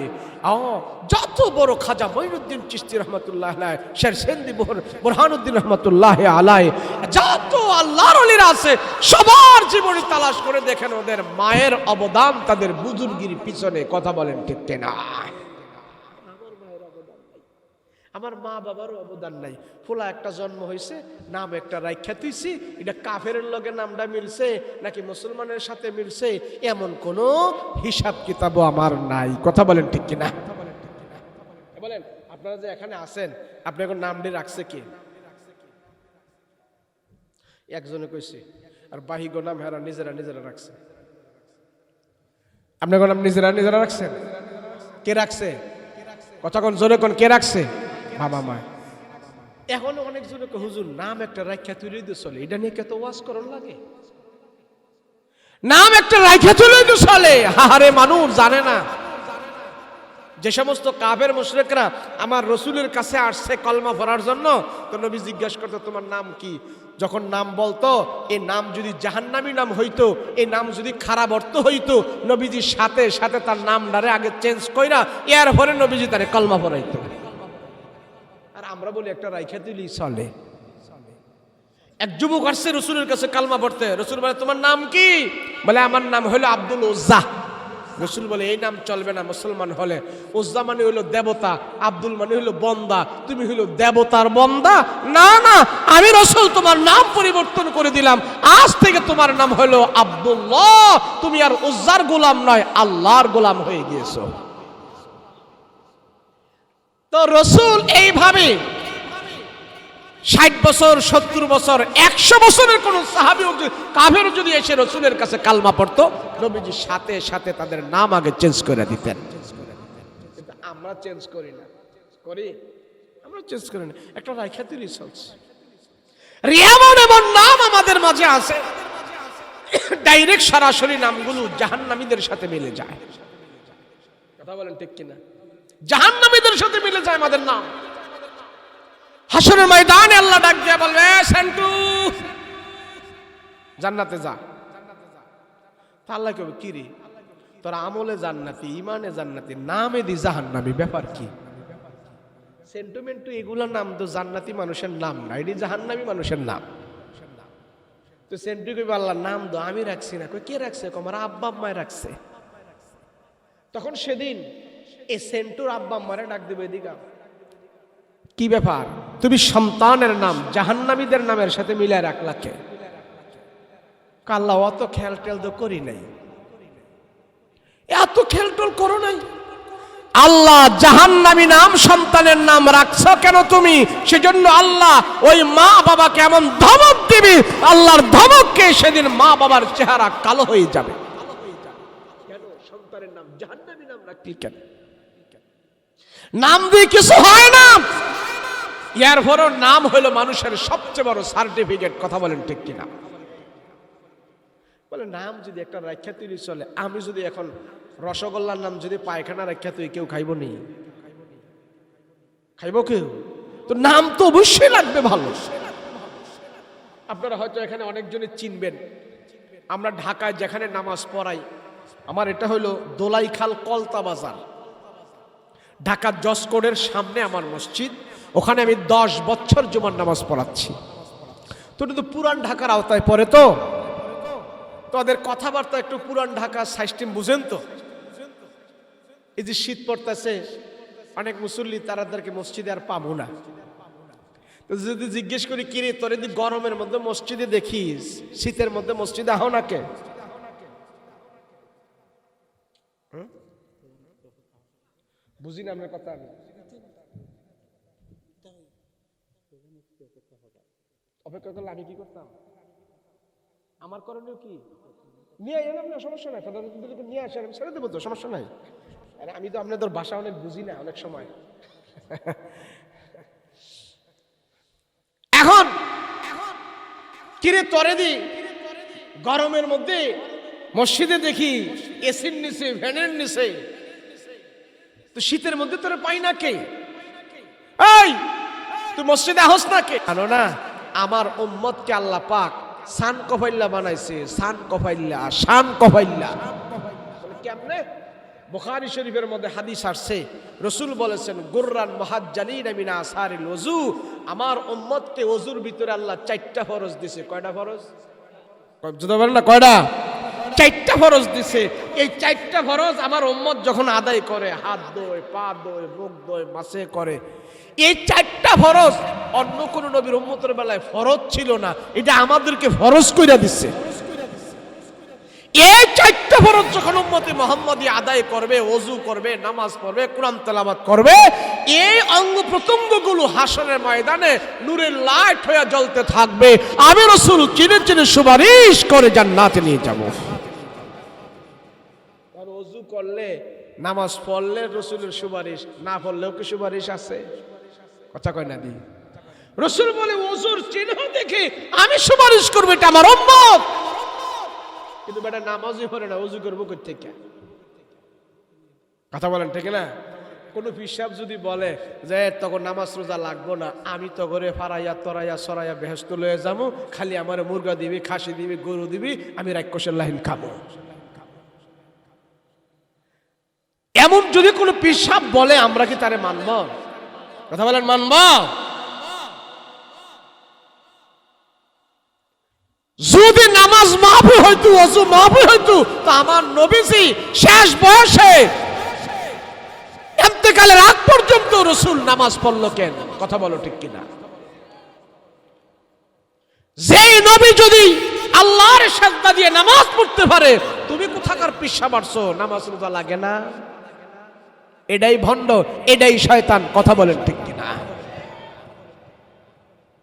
যত বড় খাজা মঈনুদ্দিন চিশতি রহমতুল্লাহ আলাই, শের সেন্দি বুরহানুদ্দিন রহমতুল্লাহ আলাই, যত আল্লাহর ওলিরা আছে, সবার জীবনী তালাশ করে দেখেন ওদের মায়ের অবদান তাদের বুজুর্গির পিছনে, কথা বলেন ঠিক কিনা? আমার মা বাবারও অবদান নাই। ফোলা একটা জন্ম হয়েছে, নাম একটা রাইখা তুইছি, এটা কাফের লগে নামটা মিলছে নাকি মুসলমানের সাথে মিলছে, এমন কোন হিসাব কিতাবও আমার নাই, কথা বলেন ঠিক কিনা? বলেন, আপনারা যে এখানে আছেন, আপনার নামটি রাখছে কে? একজনে কইছে, আর বাহিগো নাম হেরা নিজেরা নিজেরা রাখছে। আপনার নাম নিজেরা নিজেরা রাখছেন? কে রাখছে? কথা কোন জোরে কোন, কে রাখছে? বাবা মা। এখন অনেক জনে হুজুর নাম একটা রাখা তুলে দিয়ে চলে, এটা নিয়ে কত ওয়াজ করন লাগে? নাম একটা রাখা তুলে দিয়ে চলে, হারে মানুষ জানে না। যে সমস্ত কাফের মুশরিকরা আমার রসুলের কাছে আসছে কলমা পড়ার জন্য, তো নবী জিজ্ঞাসা করতো তোমার নাম কি? যখন নাম বলতো, এই নাম যদি জাহান্নামী নাম হইতো, এই নাম যদি খারাপ অর্থ হইতো, নবীজির সাথে সাথে তার নামটারে আগে চেঞ্জ কইরা এরপরে নবীজি তারে কলমা পড়াইতো। আর আমরা বলি একটা রাইখা তুলি চলে। এক যুবক আসছে রসুলের কাছে কালমা পড়তে, রসুল বলে তোমার নাম কি? বলে আমার নাম হলো আব্দুল উজ্জা। রসুল বলে এই নাম চলবে না মুসলমান হলে। উজ্জা মানে হইলো দেবতা, আব্দুল মানে হইলো বন্দা, তুমি হইলো দেবতার বন্দা। না না, আমি রসুল তোমার নাম পরিবর্তন করে দিলাম, আজ থেকে তোমার নাম হলো আব্দুল্লাহ, তুমি আর উজ্জার গোলাম নয়, আল্লাহর গোলাম হয়ে গিয়েছো। তো রসুল এইভাবে 60 বছর 70 বছর 100 বছরের কোন সাহাবী কাফের যদি এসে রসুলের কাছে কালমা পড়তো, নবীজি সাথে সাথে তাদের নাম আগে চেঞ্জ করে দিতেন। কিন্তু আমরা চেঞ্জ করি না, করি? আমরা চেঞ্জ করি না, একটা রাইখা তুলি চলছে। এমন এমন নাম আমাদের মাঝে আছে, ডাইরেক্ট সরাসরি নামগুলো জাহান্নামীদের সাথে মিলে যায়। কথা বলেন ঠিক কিনা? জাহান্নামীদের সাথে মিলে যায় আমাদের নাম। হাসরের ময়দানে আল্লাহ ডাক দিয়ে বলবে, সেন্টু জান্নাতে যা। তা আল্লাহ কবে কি রে, তোর আমলে জান্নাতি, ইমানে জান্নাতি, নামে দি জাহান্নামী, ব্যাপার কি? সেন্টিমেন্টু এগুলোর নাম তো জান্নাতি মানুষের নাম না, এটি জাহান্নামী মানুষের নাম। তো সেন্টু কইবে আল্লাহ নাম দো, আমি রাখছি না। কই কে রাখছে? আমার আব্বা আম্মায় রাখছে। তখন সেদিন এই সেন্টুর আব্বা আম্মারে ডাক দিবে, এদিকে কি ব্যাপার, তুমি সন্তানের নাম জাহান্নামীদের নামের সাথে মিলায় রাখলা কে? আল্লাহ অত খেয়াল টেল তো করি নাই, এত খেয়াল টেল করো নাই। আল্লাহ জাহান্নামী নাম সন্তানের নাম রাখছো কেন তুমি? সেজন্য আল্লাহ ওই মা বাবাকে এমন ধমক দিবি, আল্লাহর ধমককে সেদিন মা বাবার চেহারা কালো হয়ে যাবে। কেন সন্তানের নাম জাহান্নামী নাম রাখলি কেন? নাম দিয়ে কিছু হয় না। এর পরও নাম হলো মানুষের সবচেয়ে বড় সার্টিফিকেট। কথা বলেন ঠিক কিনা? বলে নাম যদি একটা রাখা তুই চলে, আমি যদি এখন রসগোল্লার নাম যদি পায়খানা রাখা তুই, কেউ খাইব নি? খাইব কেউ? তো নাম তো অবশ্যই লাগবে ভালো। আপনারা হয়তো এখানে অনেকজনে চিনবেন, আমরা ঢাকায় যেখানে নামাজ পড়াই, আমার এটা হলো দোলাইখাল কলতা বাজার, ঢাকা জসকোডের সামনে আমার মসজিদ। ওখানে আমি 10 বছর জুমার নামাজ পড়াচ্ছি। তো এটা তো পুরান ঢাকার আওতায় পড়ে, তো তাদের কথাবার্তা একটু পুরান ঢাকার সিস্টেম বুঝেন তো। এই যে শীত পড়তেছে, অনেক মুসল্লি তারাদেরকে মসজিদে আর পাবো না। তো যদি জিজ্ঞেস করি কিরে তোর যদি গরমের মধ্যে মসজিদে দেখিস, শীতের মধ্যে মসজিদে আহ না কে? বুঝি না আপনার কথা। আমি অপেক্ষা করলে আমি কি করতাম? আমার করণীয় কি? নিয়ে এলাম না, সমস্যা নাই, নিয়ে আসেন, আমি ছেড়ে দেবো তো, সমস্যা নাই। আরে আমি তো আপনাদের ভাষা অনেক বুঝি না অনেক সময়। এখন কিরে তরে দি গরমের মধ্যে মসজিদে দেখি এসির নিচে, ফ্যানের নিচে, তো শীতের মধ্যে তোরে পাই না কে? এই তুই মসজিদে আহস না কে? জানো না আমার উম্মতকে আল্লাহ পাক সান কফাইল্লা বানাইছে, সান কফাইল্লা, শান কফাইল্লা। কেমনে? বুখারী শরীফের মধ্যে হাদিস আসছে, রাসূল বলেছেন গুররান মুহাজ্জালিনা মিন আসারিল ওযু, আমার উম্মতকে ওযুর ভিতরে আল্লাহ 4টা ফরজ দিয়েছে। কয়টা ফরজ? বুঝতে পারেন না কয়টা? 4টা ফরজ দিছে। এই 4টা ফরজ আমার উম্মত যখন আদায় করে, হাত ধোয়, পা ধোয়, মুখ ধোয়, মাসে করে, এই 4টা ফরজ অন্য কোন নবীর উম্মতের বেলায় ফরজ ছিল না, এটা আমাদেরকে ফরজ কইরা দিচ্ছে। এই 4টা ফরজ যখন উম্মতে মুহাম্মাদি আদায় করবে, ওযু করবে, নামাজ পড়বে, কোরআন তেলাওয়াত করবে, এই অঙ্গ প্রত্যঙ্গগুলো হাসরের ময়দানে নূরের লাইট হয়ে জ্বলতে থাকবে। আমি রাসূল চিনে চিনে সুপারিশ করে জান্নাতে নিয়ে যাব। আর ওযু করলে, নামাজ পড়লে রাসূলের সুপারিশ, না পড়লেও কি সুপারিশ আছে? কথা কয় না দি। রাসূল বলে ওযুর চিহ্ন দেখে আমি সুপারিশ করব, এটা আমার উম্মত। কিন্তু বেটা নামাজই পড়ে না, ওযু করবো কই থেকে? কথা বলেন ঠিক না? কোনো পিসাব যদি বলে যে তখন নামাজ রোজা লাগবো না, আমি তো করে ফারাইয়া তরাইয়া সরাইয়া বেহেশত লয়ে যাবো, খালি আমার মুরগা দিবি, খাসি দিবি, গরু দিবি, আমি রাক্ষসের লাহিন খাবো, এমন যদি কোনো পিসাব বলে আমরা কি তারে মানব? কথা বলেন মানব? যদি নামাজ মাহফি হইতো, ওযু মাহফি হইতো, তো আমার নবীজি শেষ বয়সে ইন্তেকালের আগ পর্যন্ত রাসূল নামাজ পড়লো কেন? কথা বলো ঠিক কিনা? যেই নবী যদি আল্লাহর সাজদা দিয়ে নামাজ পড়তে পারে, তুমি কোথাকার পিচ্ছা মারছো? নামাজ রোজা লাগে না? এটাই ভণ্ড, এটাই শয়তান। কথা বলেন ঠিক কিনা?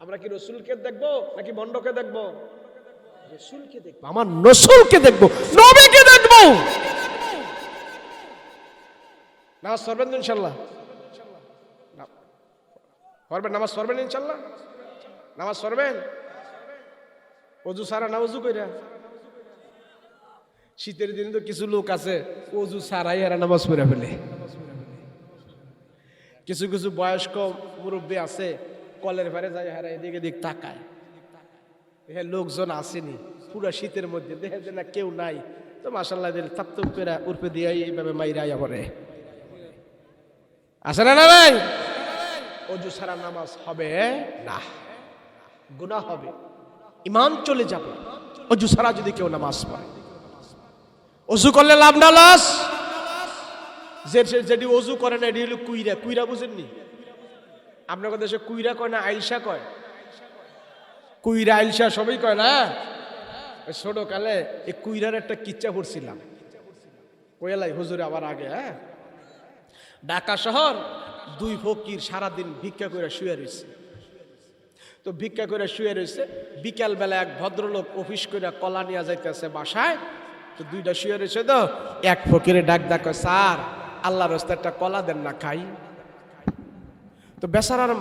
আমরা কি রাসূলকে দেখবো নাকি ভণ্ডকে দেখবো? রাসূলকে দেখবো, আমার রাসূলকে দেখবো, নবীকে দেখবো। নামাজ পড়বেন তো ইনশাআল্লাহ? পড়বেন? নামাজ পড়বেন ইনশাআল্লাহ? নামাজ পড়বেন? ওযু ছাড়া না ওযু কইরা? শীতের দিনে তো কিছু লোক আছে ওযু ছাড়াই এরা নামাজ পড়ে ফেলে। কিছু কিছু বয়স্ক মুরব্বী আছে, কলের পারে যায়, হারা এদিকে দিক তাকায়। হ্যাঁ, লোকজন আসেনি পুরো শীতের মধ্যে, দেখে যে না কেউ নাই, তো মাশাআল্লাহ দিল তাপ্তুপ করে উর্পে দিয়ে এইভাবে মাইরা আয়া পড়ে। আসে না না ভাই? ওযু ছাড়া নামাজ হবে না, গুনাহ হবে, ঈমান চলে যাবে ওযু ছাড়া যদি কেউ নামাজ পড়ে। ওযু করলে লাভ না লস? যেটি ওযু করে না এটি হলো কুইরা। কুইরা বুঝেননি? আপনাদের দেশে কুইরা কয় না আইলসা কয়? কুইরা আইলসা সবই কয় না? ছোট কালে এই কুইরার একটা কিচ্ছা পড়ছিলাম কয়ালাই হুজুরে আবার আগে। হ্যাঁ, ঢাকা শহর দুই ফকির সারাদিন ভিক্ষা করে শুয়ে রয়েছে। তো ভিক্ষা করে শুয়ে রয়েছে, বিকাল বেলা এক ভদ্রলোক অফিস করে কলা নিয়ে যাইতেছে বাসায়। তো দুইটা শুয়ে রয়েছে, তো এক ফকিরে ডাক ডাক, স্যার আল্লাহর রাস্তায় একটা কলা দেন না খাই। তো বেচারার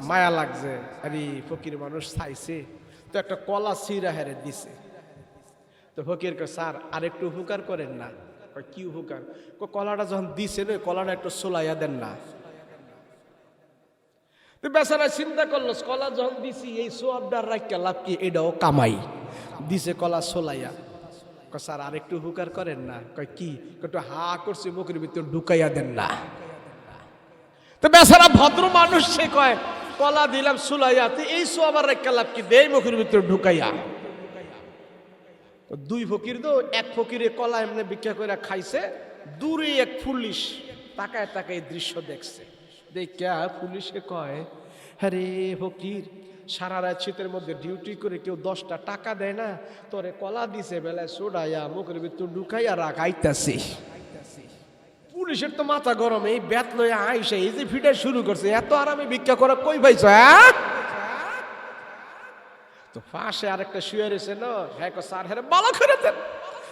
মায়া লাগছে, আরে ফকির মানুষ চাইছে, তো একটা কলা ছিঁড়া হেরে দিছে। তো ফকির কয়, স্যার আর একটু উপকার করেন না। কি উপকার? কলাটা যখন দিছে না, কলাটা একটু সোলাইয়া দেন না। তো বেচারা চিন্তা করলো, কলা যখন দিছি এই সোয়াবদার রাখা লাভ কি? এটাও কামাই। দিছে কলা সোলাইয়া। স্যার আর একটু উপকার করেন না। কয় কি? একটু হা করছে, মুখের ভিতর ঢুকাইয়া দেন না। তো বেচারা ভদ্র মানুষ, সে কয় কলা দিলাম সোলাইয়া, তো এই সোয়াবার রাখা লাভ কি? দেই মুখের ভিতর ঢুকাইয়া। দুই ফকির, তো এক ফকিরে কলা এমনি ভিক্ষা করে খাইছে, দূরে এক পুলিশ তাকায় তাকায় দৃশ্য দেখছে। দেখা পুলিশে কয়, আরে ফকির, সারা রাত শীতের মধ্যে ডিউটি করে কেউ 10টা টাকা দেয় না, তোরে কলা দিছে বেলায় সোডাইয়া মুখের ভিতর ঢুকাইয়া রাখাইতাছি। পুলিশের তো মাথা গরম, এই ব্যাত লইয়া আইসে এই যে ফিডে শুরু করছে, এত আরামে ভিক্ষা করা কই পাইছ? তো পাশে আরেকটা শুয়ে রয়েছে না, হ্যাঁ স্যার হ্যাঁ ভালো করে দেন,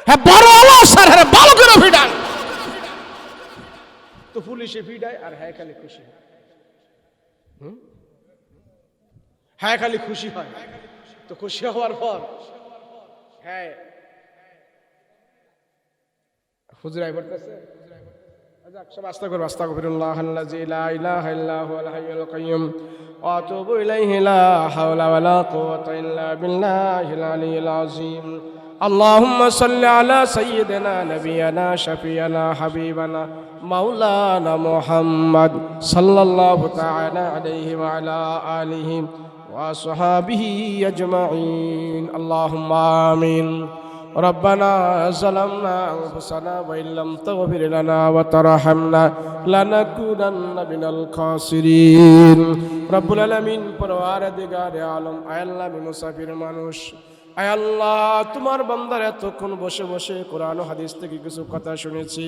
হ্যাঁ বড় হলো স্যার হ্যাঁ ভালো করে ফিডান। তো পুলিশে ফিডায় আর হ্যাঁ খালি খুশি হয়। হ্যাঁ খালি খুশি হয়। তো খুশি হওয়ার পর হ্যাঁ হুজুরাই বলতেছে, সব আস্তে করো, আস্তাগফিরুল্লাহ আল্লাযী লা ইলাহা ইল্লা হুয়াল হাইয়ুল কাইয়্যুম ওয়া আতুবু ইলাইহি লা হাওলা ওয়ালা কুওয়াতা ইল্লা বিল্লাহিল আলিয়্যিল আযীম। আল্লাহুম্মা সাল্লি আলা সাইয়্যিদিনা নাবিয়িনা শাফিয়ানা হাবিবানা মাওলানা মুহাম্মদ সাল্লাল্লাহু তাআলা আলাইহি ওয়া আলা আলিহি ওয়া আসহাবিহি আজমাইন। আল্লাহুম্মা আমিন। ربنا ظلمنا أنفسنا وإن لم تغفر لنا وترحمنا لنكونن من الخاسرين। رب العالمين পরওয়ারদিগার আলম, আয় আল্লাহ আমি মুসাফির মানুষ, আয় আল্লাহ তোমার বান্দার এতক্ষণ বসে বসে কোরআন ও হাদিস থেকে কিছু কথা শুনেছি,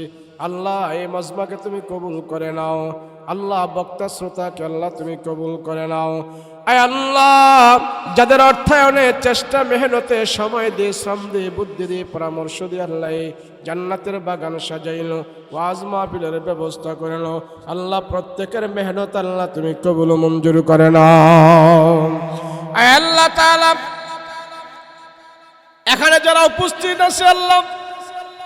আল্লাহ এই মাজমাকে তুমি কবুল করে নাও। আল্লাহ বক্তা শ্রোতাকে আল্লাহ তুমি কবুল করে নাও। আয় আল্লাহ যাদের অর্থায়নে চেষ্টা মেহনতে সময় দিয়ে শ্রম দিয়ে বুদ্ধি দিয়ে পরামর্শ দিয়ে আল্লাহ জান্নাতের বাগান সাজাইলো, ওয়াজ মাহফিলের ব্যবস্থা করে নাও। আল্লাহ প্রত্যেকের মেহনত আল্লাহ তুমি কবুল মঞ্জুর করে নাও। আয় আল্লাহ তাআলা এখানে যারা উপস্থিত আছে আল্লাহ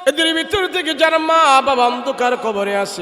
এদের ভিতর থেকে যারা মা বাবা অন্ধকার কবরে আছে